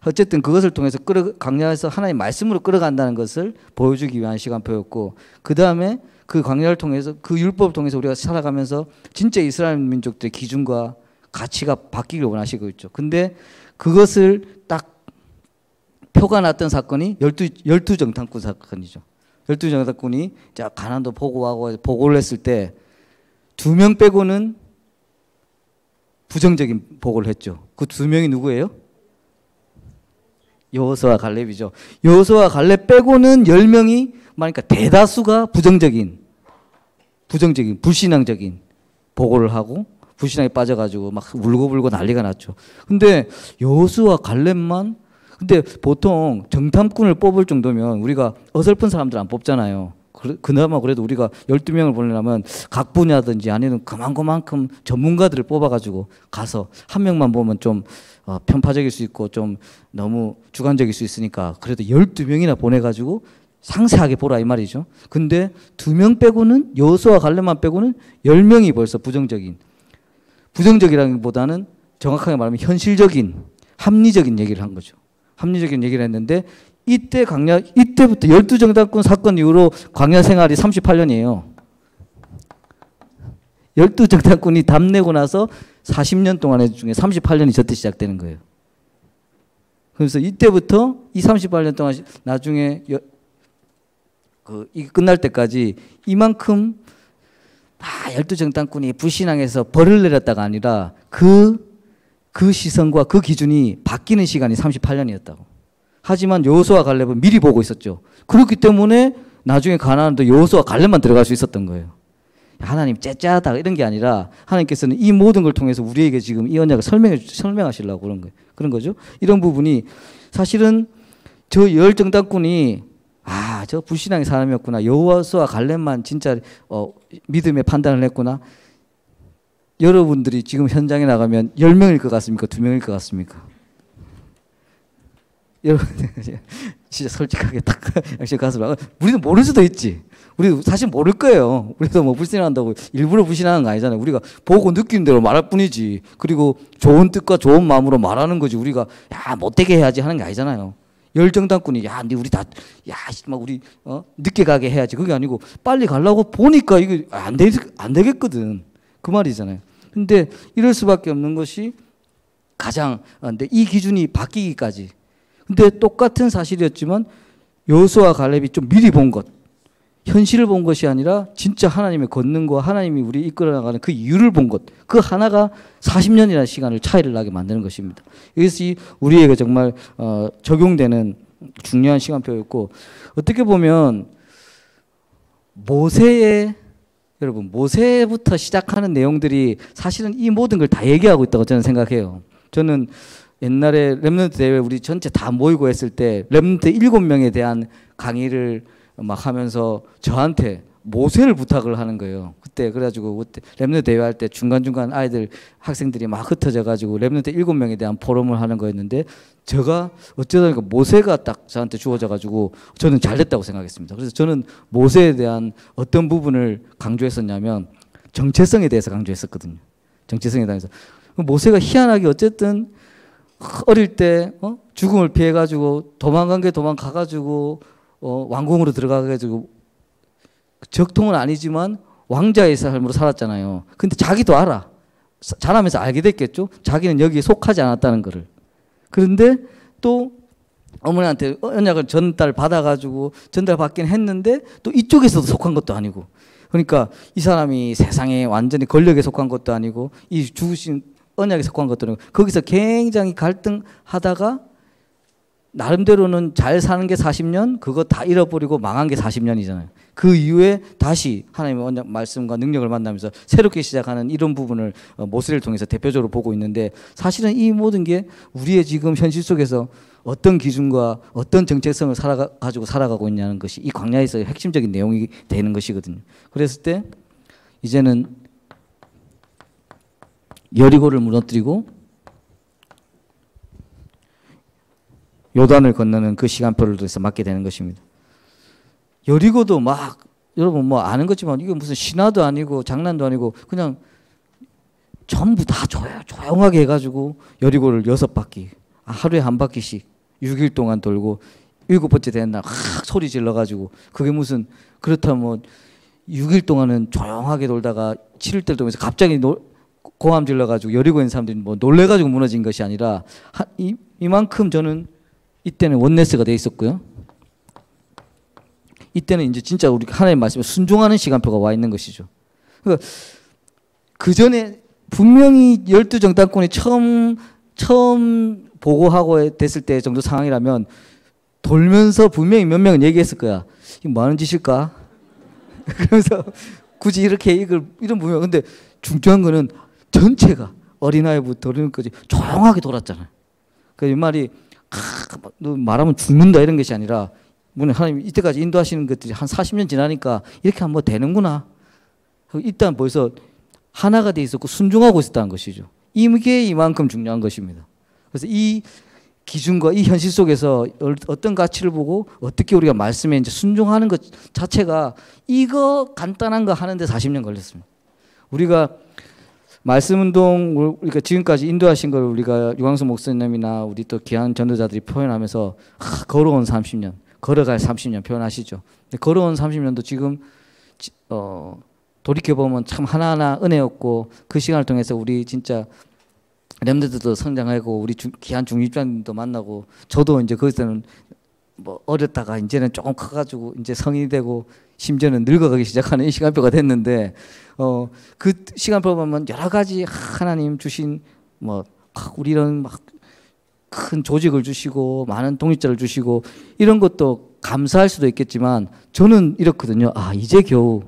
어쨌든 그것을 통해서 광야에서 하나님의 말씀으로 끌어간다는 것을 보여주기 위한 시간표였고, 그 다음에 그 광야를 통해서 그 율법을 통해서 우리가 살아가면서 진짜 이스라엘 민족들의 기준과 가치가 바뀌길 원하시고 있죠. 근데 그것을 딱 표가 났던 사건이 12정탐꾼 사건이죠. 12정탐꾼이 가나안도 보고하고 보고를 했을 때 2명 빼고는 부정적인 보고를 했죠. 그 2명이 누구예요? 여호수아와 갈렙이죠. 여호수아와 갈렙 빼고는 10명이 그러니까 대다수가 부정적인 불신앙적인 보고를 하고 불신앙에 빠져가지고 막 울고불고 난리가 났죠. 근데 여호수아와 갈렙만, 근데 보통 정탐꾼을 뽑을 정도면 우리가 어설픈 사람들 안 뽑잖아요. 그나마 그래도 우리가 12명을 보내려면 각 분야든지 아니면 그만큼 전문가들을 뽑아가지고 가서 한 명만 보면 좀 편파적일 수 있고 좀 너무 주관적일 수 있으니까 그래도 12명이나 보내가지고 상세하게 보라 이 말이죠. 근데 2명 빼고는, 여호수아와 갈렙만 빼고는 10명이 벌써 부정적이라기보다는 정확하게 말하면 현실적인 합리적인 얘기를 한 거죠. 합리적인 얘기를 했는데 이때부터 12정탐꾼 사건 이후로 광야 생활이 38년이에요. 12정탐꾼이 답내고 나서 40년 동안의 중에 38년이 저때 시작되는 거예요. 그래서 이때부터 이 38년 동안 나중에 이게 끝날 때까지 이만큼 12정탐꾼이 불신앙에서 벌을 내렸다가 아니라 그 시선과 그 기준이 바뀌는 시간이 38년이었다고. 하지만 여호수아와 갈렙은 미리 보고 있었죠. 그렇기 때문에 나중에 가나안도 여호수아와 갈렙만 들어갈 수 있었던 거예요. 하나님 째짜다 이런 게 아니라 하나님께서는 이 모든 걸 통해서 우리에게 지금 이 언약을 설명하시려고 그런 거죠. 이런 부분이 사실은 저 10정탐꾼이 저 불신앙의 사람이었구나. 여호수아와 갈렙만 진짜 믿음의 판단을 했구나. 여러분들이 지금 현장에 나가면 10명일 것 같습니까? 2명일 것 같습니까? 여러분 진짜 솔직하게 딱 가서 우리도 모를 수도 있지. 우리도 사실 모를 거예요. 우리도 뭐 불신한다고 일부러 불신하는 거 아니잖아요. 우리가 보고 느끼는 대로 말할 뿐이지. 그리고 좋은 뜻과 좋은 마음으로 말하는 거지. 우리가 못되게 해야지 하는 게 아니잖아요. 열정당꾼이 야, 근데 우리 다 야, 막 우리 늦게 가게 해야지. 그게 아니고 빨리 가려고 보니까 이게 안 되겠거든. 그 말이잖아요. 근데 이럴 수밖에 없는 것이 가장 근데 이 기준이 바뀌기까지. 근데 똑같은 사실이었지만 여호수아와 갈렙이 좀 미리 본 것. 현실을 본 것이 아니라 진짜 하나님의 권능과 하나님이 우리 이끌어 나가는 그 이유를 본 것. 그 하나가 40년이라는 시간을 차이를 나게 만드는 것입니다. 이것이 우리에게 정말 적용되는 중요한 시간표였고, 어떻게 보면 모세부터 시작하는 내용들이 사실은 이 모든 걸 다 얘기하고 있다고 저는 생각해요. 저는 옛날에 렘넌트 대회 우리 전체 다 모이고 했을 때 렘넌트 7명에 대한 강의를 막 하면서 저한테 모세를 부탁을 하는 거예요. 그때 그래가지고 그때 렘넌트 대회 할 때 중간중간 학생들이 막 흩어져 가지고 렘넌트 7명에 대한 포럼을 하는 거였는데, 제가 어쩌다 보니까 모세가 딱 저한테 주어져 가지고 저는 잘 됐다고 생각했습니다. 그래서 저는 모세에 대한 어떤 부분을 강조했었냐면 정체성에 대해서 강조했었거든요. 정체성에 대해서. 모세가 희한하게 어쨌든 어릴 때 죽음을 피해 가지고 도망간 게 도망가 가지고 왕궁으로 들어가가지고 적통은 아니지만 왕자의 삶으로 살았잖아요. 근데 자기도 알아. 자라면서 알게 됐겠죠. 자기는 여기에 속하지 않았다는 거를. 그런데 또 어머니한테 언약을 전달받아가지고 전달받긴 했는데 또 이쪽에서도 속한 것도 아니고. 그러니까 이 사람이 세상에 완전히 권력에 속한 것도 아니고 이 죽으신 언약에 속한 것도 아니고 거기서 굉장히 갈등하다가 나름대로는 잘 사는 게 40년, 그거 다 잃어버리고 망한 게 40년이잖아요. 그 이후에 다시 하나님의 언약 말씀과 능력을 만나면서 새롭게 시작하는 이런 부분을 모세를 통해서 대표적으로 보고 있는데, 사실은 이 모든 게 우리의 지금 현실 속에서 어떤 기준과 어떤 정체성을 가지고 살아가고 있냐는 것이 이 광야에서의 핵심적인 내용이 되는 것이거든요. 그랬을 때 이제는 여리고를 무너뜨리고 요단을 건너는 그 시간표를 통해서 맞게 되는 것입니다. 여리고도 막 여러분 뭐 아는 거지만 이게 무슨 신화도 아니고 장난도 아니고 그냥 전부 다 조용하게 해가지고 여리고를 6바퀴 하루에 한 바퀴씩 6일 동안 돌고 7번째 되는 날 소리 질러가지고, 그게 무슨 그렇다면 뭐 6일 동안은 조용하게 돌다가 7일째 돌면서 갑자기 고함 질러가지고 여리고에 있는 사람들이 뭐 놀래가지고 무너진 것이 아니라 이만큼 저는 이때는 원네스가 돼 있었고요. 이때는 이제 진짜 우리 하나님 말씀에 순종하는 시간표가 와 있는 것이죠. 그러니까 그 전에 분명히 12정당권이 처음 보고하고 됐을 때 정도 상황이라면 돌면서 분명히 몇 명은 얘기했을 거야. 이거 뭐 하는 짓일까? 그러면서 굳이 이렇게 이런 분명. 근데 중요한 거는 전체가 어린아이부터 어른까지 조용하게 돌았잖아요. 그 말이 너 말하면 죽는다 이런 것이 아니라 하나님 이때까지 인도하시는 것들이 한 40년 지나니까 이렇게 하면 뭐 되는구나. 일단 벌써 하나가 돼 있었고 순종하고 있었다는 것이죠. 이게 이만큼 중요한 것입니다. 그래서 이 기준과 이 현실 속에서 어떤 가치를 보고 어떻게 우리가 말씀에 이제 순종하는 것 자체가 이거 간단한 거 하는데 40년 걸렸습니다. 우리가 말씀 운동 우리가 지금까지 인도하신 걸 우리가 유광수 목사님이나 우리 또 귀한 전도자들이 표현하면서 걸어온 30년, 걸어갈 30년 표현하시죠. 걸어온 30년도 지금 돌이켜보면 참 하나하나 은혜였고, 그 시간을 통해서 우리 진짜 렘넌트도 성장하고 우리 귀한 중립자님도 만나고, 저도 이제 거기서는 뭐 어렸다가 이제는 조금 커가지고 이제 성인이 되고 심지어는 늙어가기 시작하는 이 시간표가 됐는데, 그 시간표 보면 여러 가지 하나님 주신 뭐 우리는 막 큰 조직을 주시고 많은 독립자를 주시고 이런 것도 감사할 수도 있겠지만, 저는 이렇거든요. 이제 겨우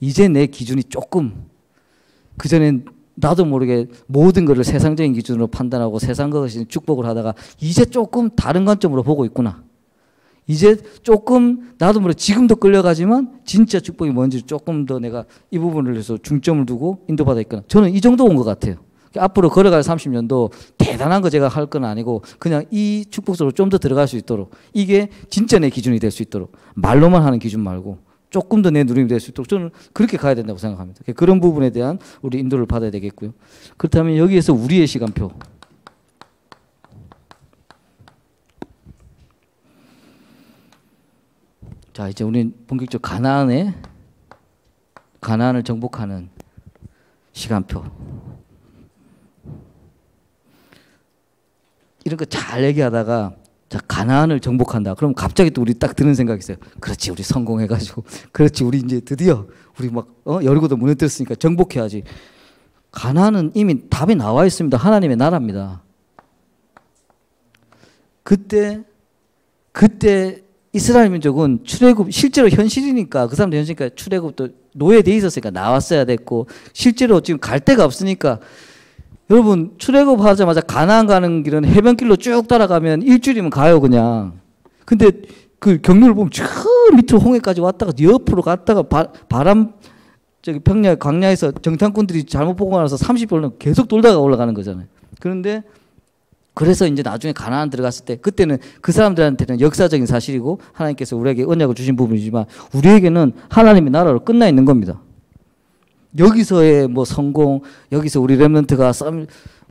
이제 내 기준이 조금, 그전엔 나도 모르게 모든 것을 세상적인 기준으로 판단하고 세상 것이 축복을 하다가 이제 조금 다른 관점으로 보고 있구나. 이제 조금 나도 모르게 지금도 끌려가지만 진짜 축복이 뭔지 조금 더 내가 이 부분을 해서 중점을 두고 인도받아 있거나, 저는 이 정도 온 것 같아요. 앞으로 걸어갈 30년도 대단한 거 제가 할 건 아니고 그냥 이 축복 속으로 좀 더 들어갈 수 있도록, 이게 진짜 내 기준이 될 수 있도록, 말로만 하는 기준 말고 조금 더 내 누림이 될 수 있도록 저는 그렇게 가야 된다고 생각합니다. 그런 부분에 대한 우리 인도를 받아야 되겠고요. 그렇다면 여기에서 우리의 시간표, 자, 이제 우리는 본격적으로 가나안을 정복하는 시간표. 이런 거 잘 얘기하다가 자, 가나안을 정복한다. 그럼 갑자기 또 우리 딱 드는 생각이 있어요. 그렇지, 우리 성공해가지고, 그렇지, 우리 이제 드디어 우리 막 여리고도 무너뜨렸으니까 정복해야지. 가나안은 이미 답이 나와 있습니다. 하나님의 나라입니다. 그때 이스라엘 민족은 출애굽 실제로 현실이니까 그 사람들 현실이니까 출애굽도 노예돼 있었으니까 나왔어야 됐고 실제로 지금 갈 데가 없으니까 여러분 출애굽 하자마자 가나안 가는 길은 해변길로 쭉 따라가면 일주일이면 가요 그냥. 근데 그 경로를 보면 저 밑으로 홍해까지 왔다가 옆으로 갔다가 바람 저기 평야 광야에서 정탐꾼들이 잘못 보고 나서 30분을 계속 돌다가 올라가는 거잖아요. 그런데 그래서 이제 나중에 가나안 들어갔을 때 그때는 그 사람들한테는 역사적인 사실이고 하나님께서 우리에게 언약을 주신 부분이지만 우리에게는 하나님의 나라로 끝나 있는 겁니다. 여기서의 뭐 성공, 여기서 우리 렘넌트가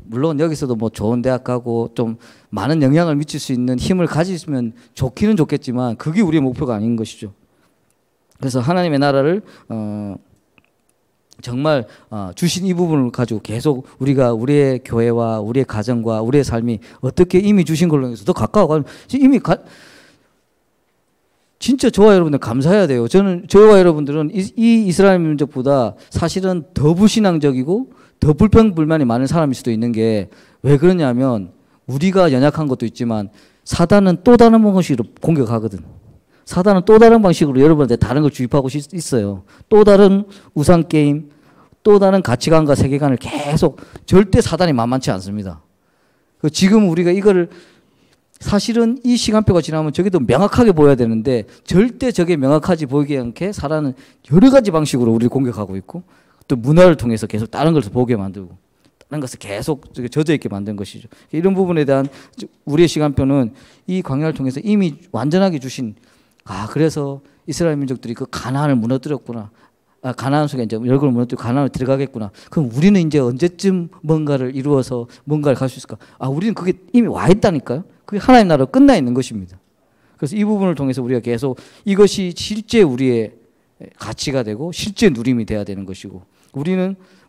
물론 여기서도 뭐 좋은 대학 가고 좀 많은 영향을 미칠 수 있는 힘을 가지면 좋기는 좋겠지만 그게 우리의 목표가 아닌 것이죠. 그래서 하나님의 나라를 정말 주신 이 부분을 가지고 계속 우리가 우리의 교회와 우리의 가정과 우리의 삶이 어떻게 이미 주신 걸로 해서 더 가까워가면 진짜 저와 여러분들 감사해야 돼요. 저와 여러분들은 이 이스라엘 민족보다 사실은 더 불신앙적이고 더 불평불만이 많은 사람일 수도 있는 게 왜 그러냐면 우리가 연약한 것도 있지만 사단은 또 다른 방식으로 공격하거든. 사단은 또 다른 방식으로 여러분한테 다른 걸 주입하고 있어요. 또 다른 우상 게임, 또 다른 가치관과 세계관을 계속 절대 사단이 만만치 않습니다. 지금 우리가 이거를 사실은 이 시간표가 지나면 저게 더 명확하게 보여야 되는데 절대 저게 명확하지 보이지 않게 사단은 여러 가지 방식으로 우리를 공격하고 있고 또 문화를 통해서 계속 다른 것을 보게 만들고 다른 것을 계속 젖어 있게 만든 것이죠. 이런 부분에 대한 우리의 시간표는 이 광야를 통해서 이미 완전하게 주신 그래서 이스라엘 민족들이 그 가나안을 무너뜨렸구나. 가나안 속에 이제 열국을 무너뜨리고 가나안을 들어가겠구나. 그럼 우리는 이제 언제쯤 뭔가를 이루어서 뭔가를 갈 수 있을까? 우리는 그게 이미 와 있다니까요. 그게 하나님 나라로 끝나 있는 것입니다. 그래서 이 부분을 통해서 우리가 계속 이것이 실제 우리의 가치가 되고 실제 누림이 돼야 되는 것이고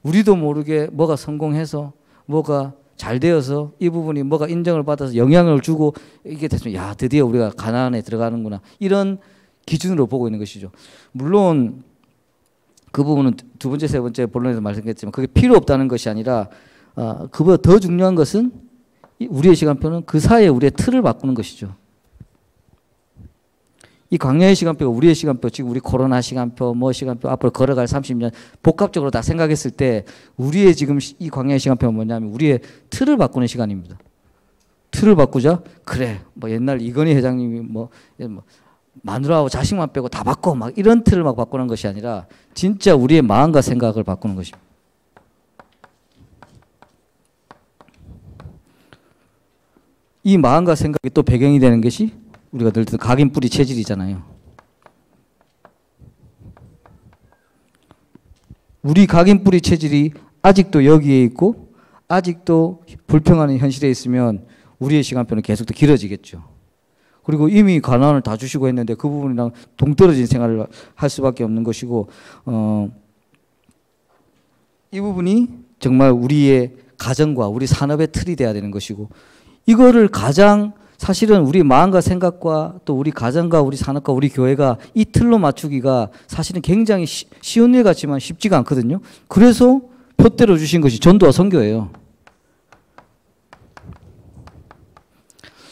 우리도 모르게 뭐가 성공해서 뭐가 잘 되어서 이 부분이 뭐가 인정을 받아서 영향을 주고 이게 됐으면 드디어 우리가 가나안에 들어가는구나 이런 기준으로 보고 있는 것이죠. 물론 그 부분은 두 번째 세 번째 본론에서 말씀드렸지만 그게 필요 없다는 것이 아니라 그보다 더 중요한 것은 우리의 시간표는 그 사이에 우리의 틀을 바꾸는 것이죠. 이 광야의 시간표가 우리의 시간표, 지금 우리 코로나 시간표, 시간표, 앞으로 걸어갈 30년 복합적으로 다 생각했을 때 우리의 지금 이 광야의 시간표는 뭐냐면 우리의 틀을 바꾸는 시간입니다. 틀을 바꾸자? 그래, 옛날 이건희 회장님이 마누라하고 자식만 빼고 다 바꿔 막 이런 틀을 막 바꾸는 것이 아니라 진짜 우리의 마음과 생각을 바꾸는 것입니다. 이 마음과 생각이 또 배경이 되는 것이 우리가 늘 듣는 각인 뿌리 체질이잖아요. 우리 각인 뿌리 체질이 아직도 여기에 있고 아직도 불평하는 현실에 있으면 우리의 시간표는 계속 더 길어지겠죠. 그리고 이미 가나안을 다 주시고 했는데 그 부분이랑 동떨어진 생활을 할 수밖에 없는 것이고 이 부분이 정말 우리의 가정과 우리 산업의 틀이 돼야 되는 것이고 이거를 가장 사실은 우리 마음과 생각과 또 우리 가정과 우리 산업과 우리 교회가 이 틀로 맞추기가 사실은 굉장히 쉬운 일 같지만 쉽지가 않거든요. 그래서 표대로 주신 것이 전도와 선교예요.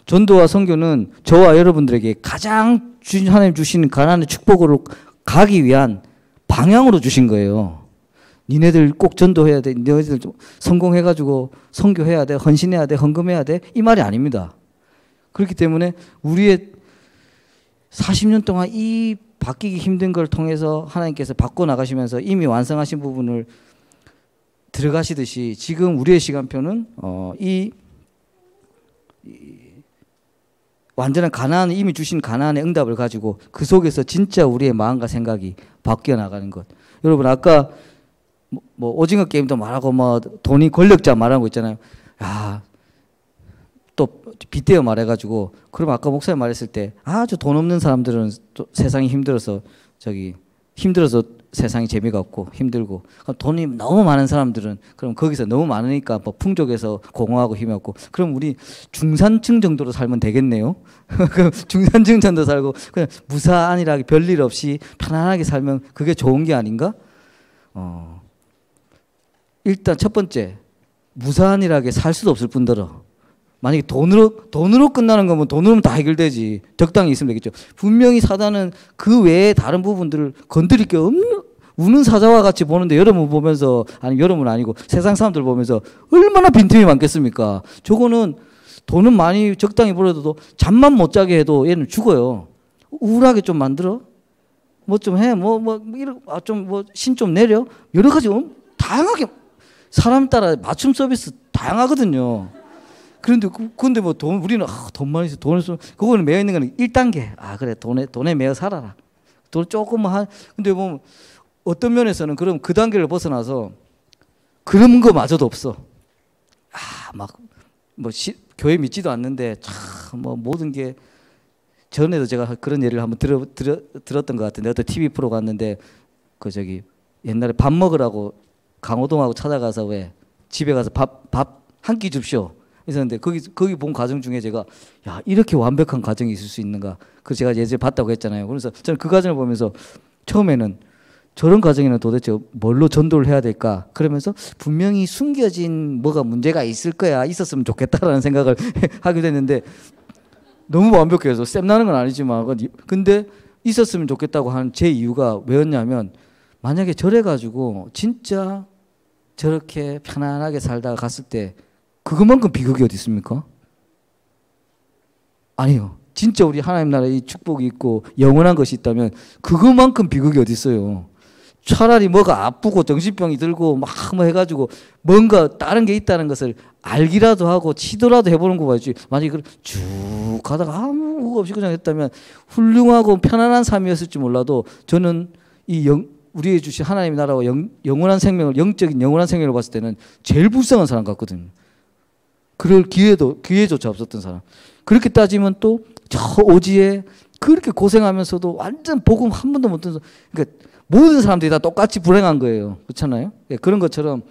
전도와 선교는 저와 여러분들에게 가장 하나님 주신 가나안의 축복으로 가기 위한 방향으로 주신 거예요. 니네들 꼭 전도해야 돼. 너희들 성공해가지고 선교해야 돼. 헌신해야 돼. 헌금해야 돼. 이 말이 아닙니다. 그렇기 때문에 우리의 40년 동안 이 바뀌기 힘든 걸 통해서 하나님께서 바꿔나가시면서 이미 완성하신 부분을 들어가시듯이 지금 우리의 시간표는 이 완전한 가나안 이미 주신 가나안의 응답을 가지고 그 속에서 진짜 우리의 마음과 생각이 바뀌어 나가는 것. 여러분 아까 오징어 게임도 말하고 돈이 권력자 말하는 거 있잖아요. 또 빗대어 말해가지고 그럼 아까 목사님 말했을 때 아주 돈 없는 사람들은 또 세상이 힘들어서 세상이 재미가 없고 힘들고 그럼 돈이 너무 많은 사람들은 그럼 거기서 너무 많으니까 뭐 풍족해서 공허하고 힘이 없고 그럼 우리 중산층 정도로 살면 되겠네요. 그럼 중산층 정도 살고 그냥 무사안일하게 별일 없이 편안하게 살면 그게 좋은 게 아닌가? 일단 첫 번째 무사안일하게 살 수도 없을 뿐더러 만약에 돈으로 끝나는 거면 돈으로는 다 해결되지. 적당히 있으면 되겠죠. 분명히 사단은 그 외에 다른 부분들을 건드릴 게 없는 우는 사자와 같이 보는데 여러분 보면서 아니 여러분 아니고 세상 사람들 보면서 얼마나 빈틈이 많겠습니까? 저거는 돈은 많이 적당히 벌어도 잠만 못 자게 해도 얘는 죽어요. 우울하게 좀 만들어. 뭐 좀 해. 신 좀 내려. 여러 가지 다양하게 사람 따라 맞춤 서비스 다양하거든요. 그런데 뭐 우리는 돈 많이 써 돈을 써 그거는 매여 있는 거는 1단계. 그래 돈에 매여 살아라. 돈 조금 근데 뭐 어떤 면에서는 그럼 그 단계를 벗어나서 그런 거마저도 없어. 교회 믿지도 않는데 참 뭐 모든 게 전에도 제가 그런 예를 한번 들었던 것 같은데 어떤 TV 프로 갔는데 옛날에 밥 먹으라고 강호동하고 찾아가서 왜 집에 가서 밥 한 끼 줍쇼 있었는데 거기 본 가정 중에 제가 야 이렇게 완벽한 가정이 있을 수 있는가 그 제가 예전에 봤다고 했잖아요. 그래서 저는 그 가정을 보면서 처음에는 저런 가정에는 도대체 뭘로 전도를 해야 될까 그러면서 분명히 숨겨진 뭐가 문제가 있을 거야 있었으면 좋겠다라는 생각을 하게 됐는데 너무 완벽해서 쌤나는 건 아니지만 근데 있었으면 좋겠다고 하는 제 이유가 왜였냐면 만약에 저래가지고 진짜 저렇게 편안하게 살다가 갔을 때 그것만큼 비극이 어디 있습니까? 아니요. 진짜 우리 하나님 나라에 축복이 있고 영원한 것이 있다면 그것만큼 비극이 어디 있어요. 차라리 뭐가 아프고 정신병이 들고 막 뭐 해가지고 뭔가 다른 게 있다는 것을 알기라도 하고 치도라도 해보는 거 봐야지. 만약에 쭉 가다가 아무 후가 없이 그냥 했다면 훌륭하고 편안한 삶이었을지 몰라도 저는 우리의 주신 하나님의 나라와 영원한 생명을 영적인 영원한 생명을 봤을 때는 제일 불쌍한 사람 같거든요. 그럴 기회조차 없었던 사람. 그렇게 따지면 또 저 오지에 그렇게 고생하면서도 완전 복음 한 번도 못 듣는 그러니까 모든 사람들이 다 똑같이 불행한 거예요. 그렇잖아요. 그런 것처럼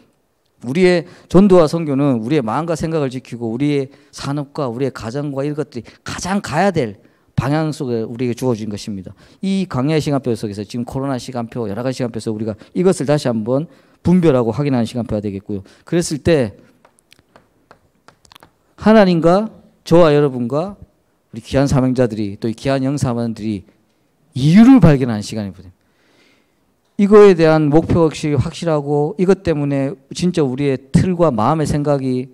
우리의 전도와 선교는 우리의 마음과 생각을 지키고 우리의 산업과 우리의 가정과 이런 것들이 가장 가야 될 방향 속에 우리에게 주어진 것입니다. 이 광야의 시간표 속에서 지금 코로나 시간표 여러 가지 시간표에서 우리가 이것을 다시 한번 분별하고 확인하는 시간표가 되겠고요. 그랬을 때 하나님과 저와 여러분과 우리 귀한 사명자들이 또 이 귀한 영사만들이 이유를 발견하는 시간이거든요. 이거에 대한 목표 역시 확실하고 이것 때문에 진짜 우리의 틀과 마음의 생각이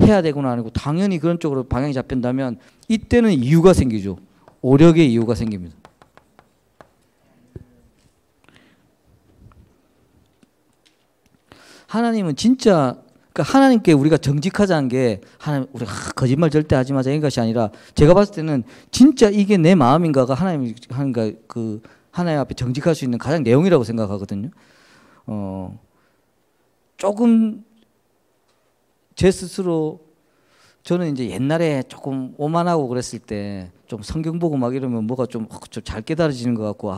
해야 되구나 아니고 당연히 그런 쪽으로 방향이 잡힌다면 이때는 이유가 생기죠. 오력의 이유가 생깁니다. 하나님은 진짜 그러니까 하나님께 우리가 정직하자는 게 하나님 우리가 거짓말 절대 하지 마자 이런 것이 아니라 제가 봤을 때는 진짜 이게 내 마음인가가 하나님 하나님 앞에 정직할 수 있는 가장 내용이라고 생각하거든요. 조금 제 스스로 저는 이제 옛날에 조금 오만하고 그랬을 때 좀 성경 보고 막 이러면 뭐가 좀 잘 깨달아지는 것 같고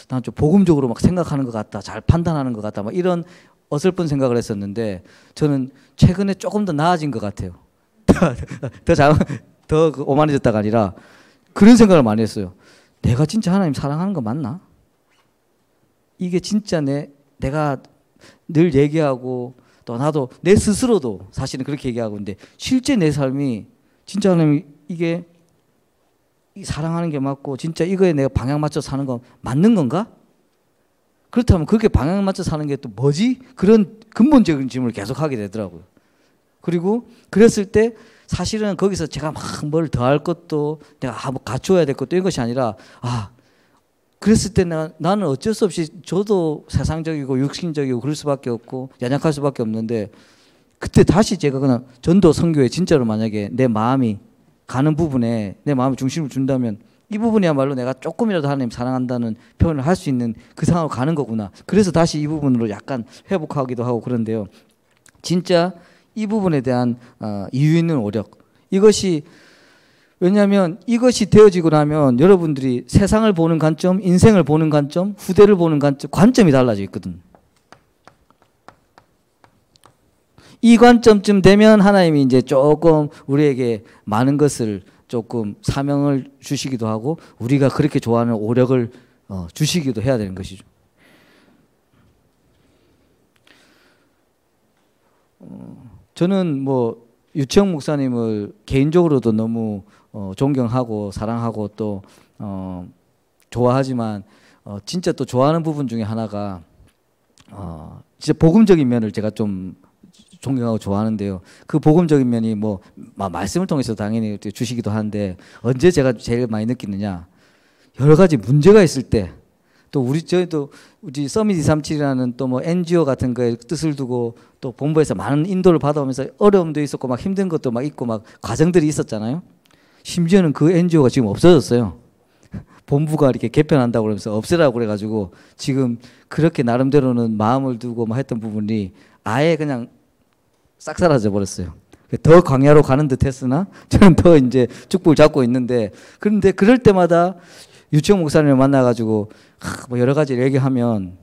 난 좀 복음적으로 막 생각하는 것 같다, 잘 판단하는 것 같다, 막 이런 어설픈 생각을 했었는데 저는 최근에 조금 더 나아진 것 같아요. 더 오만해졌다가 아니라 그런 생각을 많이 했어요. 내가 진짜 하나님 사랑하는 거 맞나? 이게 진짜 내가 늘 얘기하고 또 나도 내 스스로도 사실은 그렇게 얘기하고 있는데 실제 내 삶이 진짜 하나님 이게 사랑하는 게 맞고 진짜 이거에 내가 방향 맞춰 사는 거 맞는 건가? 그렇다면 그렇게 방향 맞춰 사는 게 또 뭐지? 그런 근본적인 질문을 계속 하게 되더라고요. 그리고 그랬을 때 사실은 거기서 제가 막 뭘 더 할 것도 내가 뭐 갖춰야 될 것도 이런 것이 아니라 그랬을 때 나는 어쩔 수 없이 저도 세상적이고 육신적이고 그럴 수밖에 없고 연약할 수밖에 없는데 그때 다시 제가 그냥 전도 선교에 진짜로 만약에 내 마음이 가는 부분에 내 마음의 중심을 준다면 이 부분이야말로 내가 조금이라도 하나님 사랑한다는 표현을 할 수 있는 그 상황으로 가는 거구나. 그래서 다시 이 부분으로 약간 회복하기도 하고 그런데요. 진짜 이 부분에 대한 이유 있는 오력. 이것이 왜냐하면 이것이 되어지고 나면 여러분들이 세상을 보는 관점, 인생을 보는 관점, 후대를 보는 관점이 달라져 있거든. 이 관점쯤 되면 하나님이 이제 조금 우리에게 많은 것을 조금 사명을 주시기도 하고 우리가 그렇게 좋아하는 오력을 주시기도 해야 되는 것이죠. 저는 뭐 유치영 목사님을 개인적으로도 너무 존경하고 사랑하고 또 좋아하지만 진짜 또 좋아하는 부분 중에 하나가 진짜 복음적인 면을 제가 좀 존경하고 좋아하는데요. 그 복음적인 면이 뭐 말씀을 통해서 당연히 주시기도 하는데 언제 제가 제일 많이 느끼느냐, 여러 가지 문제가 있을 때 또 저희도 우리 서밋 237이라는 또 뭐 NGO 같은 거에 뜻을 두고 또 본부에서 많은 인도를 받아오면서 어려움도 있었고 막 힘든 것도 막 있고 막 과정들이 있었잖아요. 심지어는 그 NGO가 지금 없어졌어요. 본부가 이렇게 개편한다고 그러면서 없애라고 그래가지고 지금 그렇게 나름대로는 마음을 두고 막 했던 부분이 아예 그냥 싹 사라져 버렸어요. 더 광야로 가는 듯 했으나 저는 더 이제 축복을 잡고 있는데, 그런데 그럴 때마다 유치영 목사님을 만나가지고 뭐 여러 가지 얘기하면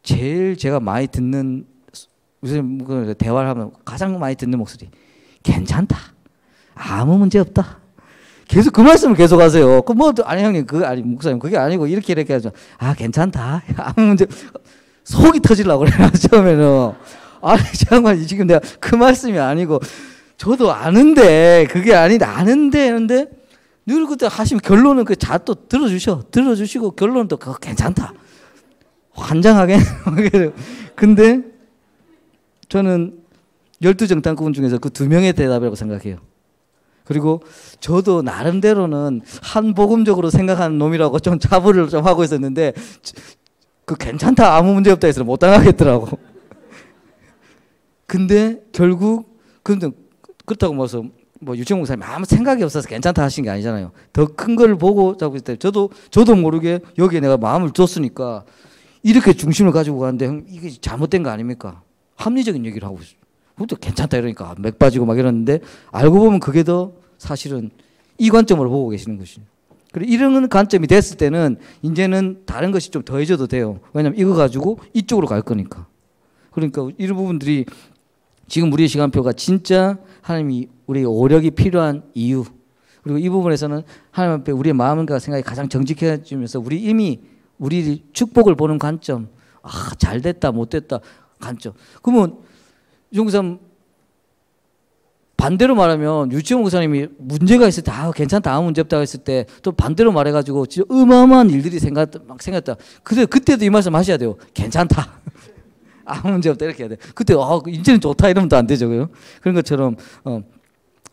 제일 제가 많이 듣는 무슨 대화를 하면 가장 많이 듣는 목소리, 괜찮다, 아무 문제 없다. 계속 그 말씀을 계속 하세요. 그 뭐 아니 형님 아니 목사님 그게 아니고 이렇게 하죠. 괜찮다, 아무 문제. 속이 터지려고 그래요 처음에는. 아니 정말 지금 내가 그 말씀이 아니고 저도 아는데 그게 아는데 했는데 늘 그때 하시면 결론은 그 자 또 들어주시고 결론은 또 그거 괜찮다. 환장하게. 근데 저는 12정탐꾼 중에서 그 2명의 대답이라고 생각해요. 그리고 저도 나름대로는 한복음적으로 생각하는 놈이라고 좀 자부를 좀 하고 있었는데 그 괜찮다, 아무 문제 없다 해서 못 당하겠더라고. 근데 결국 그렇다고 뭐 유치영 목사님 아무 생각이 없어서 괜찮다 하신 게 아니잖아요. 더 큰 걸 보고 자고 있을 때 저도 모르게 여기에 내가 마음을 뒀으니까 이렇게 중심을 가지고 가는데 형 이게 잘못된 거 아닙니까? 합리적인 얘기를 하고 있어요. 그것도 괜찮다 이러니까 맥 빠지고 막 이러는데 알고 보면 그게 더 사실은 이 관점으로 보고 계시는 것이죠. 그리고 이런 관점이 됐을 때는 이제는 다른 것이 좀 더해져도 돼요. 왜냐하면 이거 가지고 이쪽으로 갈 거니까. 그러니까 이런 부분들이 지금 우리의 시간표가 진짜 하나님이 우리의 오력이 필요한 이유, 그리고 이 부분에서는 하나님 앞에 우리의 마음과 생각이 가장 정직해지면서 우리 축복을 보는 관점, 잘 됐다 못 됐다 관점. 그러면 유치영 반대로 말하면 유치영 목사님이 문제가 있을 때 괜찮다 아무 문제 없다고 했을 때 또 반대로 말해가지고 진짜 어마어마한 일들이 생겼다. 그때도 이 말씀 하셔야 돼요. 괜찮다. 아무 문제 없다 이렇게 해야 돼. 그때 이제는 좋다 이러면 또 안 되죠. 그런 것처럼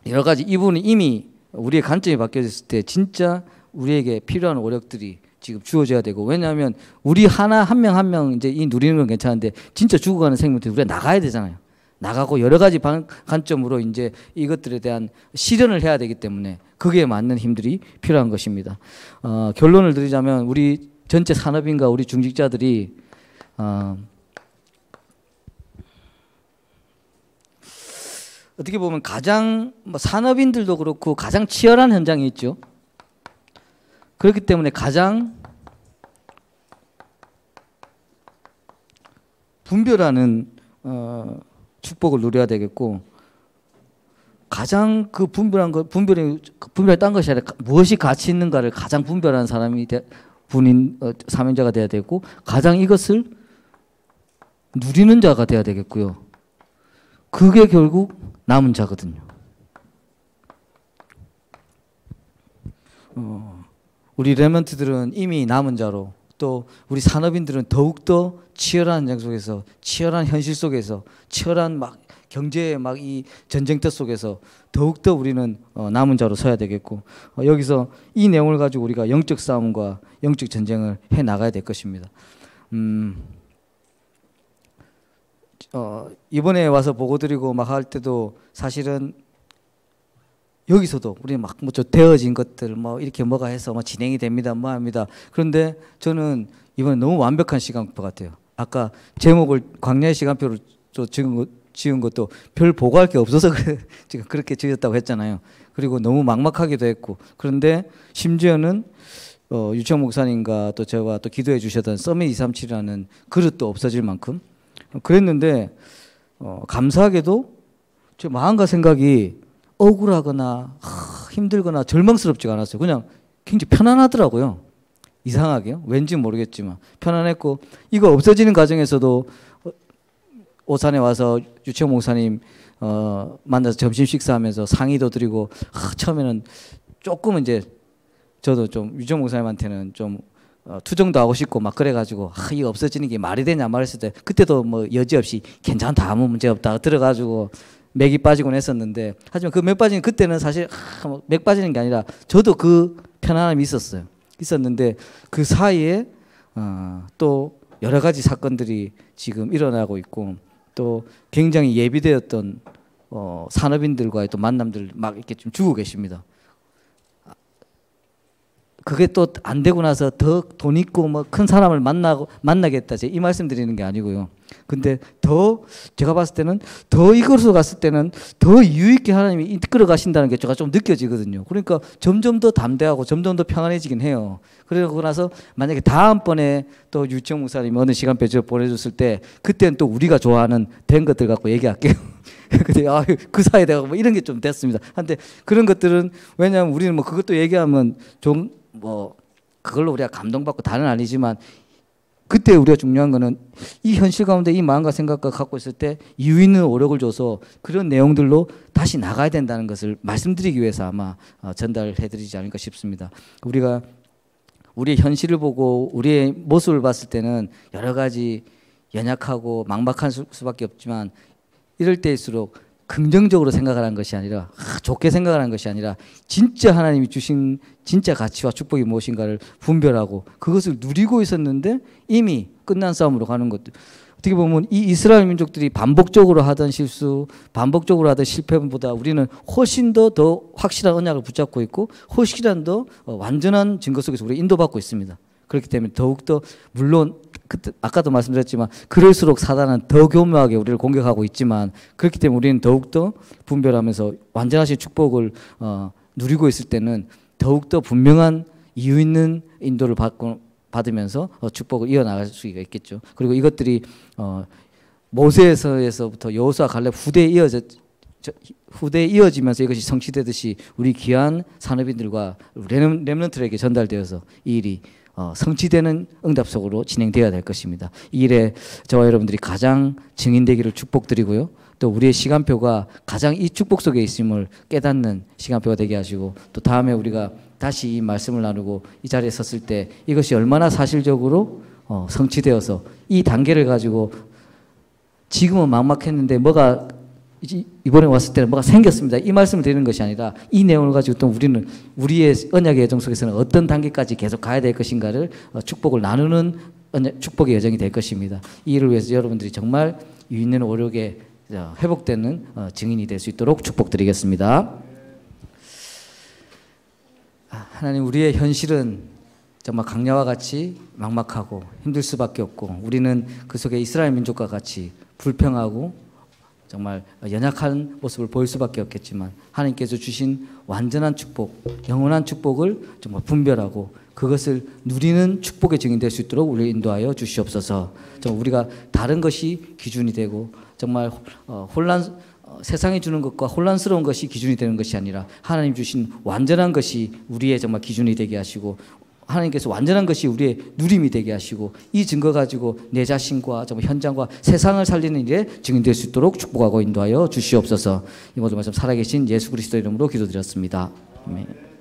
여러 가지 이 부분이 이미 우리의 관점이 바뀌어졌을 때 진짜 우리에게 필요한 오력들이 지금 주어져야 되고, 왜냐하면 우리 한 명 한 명 이제 이 누리는 건 괜찮은데 진짜 죽어가는 생명들 우리가 나가야 되잖아요. 나가고 여러 가지 관점으로 이제 이것들에 대한 실현을 해야 되기 때문에 거기에 맞는 힘들이 필요한 것입니다. 결론을 드리자면 우리 전체 산업인과 우리 중직자들이 어떻게 보면 가장 산업인들도 그렇고 가장 치열한 현장이 있죠. 그렇기 때문에 가장 분별하는 축복을 누려야 되겠고, 가장 그 분별이 딴 것이 아니라 무엇이 가치 있는가를 가장 분별하는 사람이 사명자가 돼야 되고, 가장 이것을 누리는 자가 돼야 되겠고요. 그게 결국 남은 자거든요. 우리 레먼트들은 이미 남은 자로, 또 우리 산업인들은 더욱더 치열한 현장 속에서, 치열한 현실 속에서, 치열한 막 경제의 막 이 전쟁터 속에서 더욱더 우리는 남은 자로 서야 되겠고, 여기서 이 내용을 가지고 우리가 영적 싸움과 영적 전쟁을 해 나가야 될 것입니다. 이번에 와서 보고 드리고 막 할 때도 사실은 여기서도 우리 막 뭐 저 되어진 것들 뭐 이렇게 뭐가 해서 뭐 진행이 됩니다, 뭐 합니다. 그런데 저는 이번에 너무 완벽한 시간표 같아요. 아까 제목을 광야의 시간표로 저 지금 지은 것도 별 보고할 게 없어서 지금 그렇게 지었다고 했잖아요. 그리고 너무 막막하기도 했고, 그런데 심지어는 유청 목사님과 또 저와 또 기도해 주셨던 서밋 237이라는 그릇도 없어질 만큼 그랬는데, 감사하게도 제 마음과 생각이 억울하거나 힘들거나 절망스럽지가 않았어요. 그냥 굉장히 편안하더라고요. 이상하게요. 왠지 모르겠지만 편안했고, 이거 없어지는 과정에서도 오산에 와서 유청 목사님 만나서 점심 식사하면서 상의도 드리고, 처음에는 조금은 이제 저도 좀 유청 목사님한테는 좀 투정도 하고 싶고 막 그래가지고, 이거 없어지는 게 말이 되냐 말했을 때, 그때도 뭐 여지없이 괜찮다, 아무 문제 없다 들어가지고 맥이 빠지곤 했었는데, 하지만 그 맥 빠지는 그때는 사실 맥 빠지는 게 아니라 저도 그 편안함이 있었는데, 그 사이에 또 여러 가지 사건들이 지금 일어나고 있고, 또 굉장히 예비되었던 산업인들과의 또 만남들 막 이렇게 좀 주고 계십니다. 그게 또 안 되고 나서 더 돈 있고 뭐 큰 사람을 만나겠다, 이 말씀 드리는 게 아니고요. 근데 더 제가 봤을 때는 더 이것으로 갔을 때는 더 이유 있게 하나님이 이끌어 가신다는 게 제가 좀 느껴지거든요. 그러니까 점점 더 담대하고 점점 더 평안해지긴 해요. 그러고 나서 만약에 다음번에 또 유청 목사님이 어느 시간표 보내줬을 때, 그때는 또 우리가 좋아하는 된 것들 갖고 얘기할게요. 근데 그 사이에 내가 뭐 이런 게 좀 됐습니다. 근데 그런 것들은, 왜냐하면 우리는 뭐 그것도 얘기하면 좀 뭐 그걸로 우리가 감동받고 다는 아니지만, 그때 우리가 중요한 거는 이 현실 가운데 이 마음과 생각과 갖고 있을 때 이유 있는 오력을 줘서 그런 내용들로 다시 나가야 된다는 것을 말씀드리기 위해서 아마 전달해드리지 않을까 싶습니다. 우리가 우리의 현실을 보고 우리의 모습을 봤을 때는 여러 가지 연약하고 막막한 수밖에 없지만, 이럴 때일수록 긍정적으로 생각하라는 것이 아니라, 좋게 생각하라는 것이 아니라, 진짜 하나님이 주신 진짜 가치와 축복이 무엇인가를 분별하고 그것을 누리고 있었는데 이미 끝난 싸움으로 가는 것들. 어떻게 보면 이 이스라엘 민족들이 반복적으로 하던 실수, 반복적으로 하던 실패보다 우리는 훨씬 더 확실한 언약을 붙잡고 있고, 훨씬 더 완전한 증거 속에서 우리가 인도받고 있습니다. 그렇기 때문에 더욱더, 물론 그때 아까도 말씀드렸지만 그럴수록 사단은 더 교묘하게 우리를 공격하고 있지만, 그렇기 때문에 우리는 더욱더 분별하면서 완전하신 축복을 누리고 있을 때는 더욱더 분명한 이유 있는 인도를 받으면서 축복을 이어나갈 수가 있겠죠. 그리고 이것들이 모세에서부터 여호수아 갈렙 후대에 이어지면서 이것이 성취되듯이 우리 귀한 산업인들과 렘넌트에게 전달되어서 이 일이 성취되는 응답 속으로 진행되어야 될 것입니다. 이 일에 저와 여러분들이 가장 증인되기를 축복드리고요. 또 우리의 시간표가 가장 이 축복 속에 있음을 깨닫는 시간표가 되게 하시고, 또 다음에 우리가 다시 이 말씀을 나누고 이 자리에 섰을 때 이것이 얼마나 사실적으로 성취되어서 이 단계를 가지고, 지금은 막막했는데 뭐가 이번에 왔을 때는 뭐가 생겼습니다, 이 말씀을 드리는 것이 아니라, 이 내용을 가지고 또 우리는 우리의 언약의 여정 속에서는 어떤 단계까지 계속 가야 될 것인가를 축복을 나누는 축복의 여정이 될 것입니다. 이 일을 위해서 여러분들이 정말 유익 있는 오력에 회복되는 증인이 될 수 있도록 축복드리겠습니다. 하나님, 우리의 현실은 정말 강야와 같이 막막하고 힘들 수밖에 없고, 우리는 그 속에 이스라엘 민족과 같이 불평하고 정말 연약한 모습을 보일 수밖에 없겠지만, 하나님께서 주신 완전한 축복, 영원한 축복을 정말 분별하고 그것을 누리는 축복의 증인 될 수 있도록 우리를 인도하여 주시옵소서. 정말 우리가 다른 것이 기준이 되고, 정말 세상이 주는 것과 혼란스러운 것이 기준이 되는 것이 아니라, 하나님 주신 완전한 것이 우리의 정말 기준이 되게 하시고, 하나님께서 완전한 것이 우리의 누림이 되게 하시고, 이 증거 가지고 내 자신과 정말 현장과 세상을 살리는 일에 증인될 수 있도록 축복하고 인도하여 주시옵소서. 이 모든 말씀 살아계신 예수 그리스도 이름으로 기도드렸습니다. 아멘.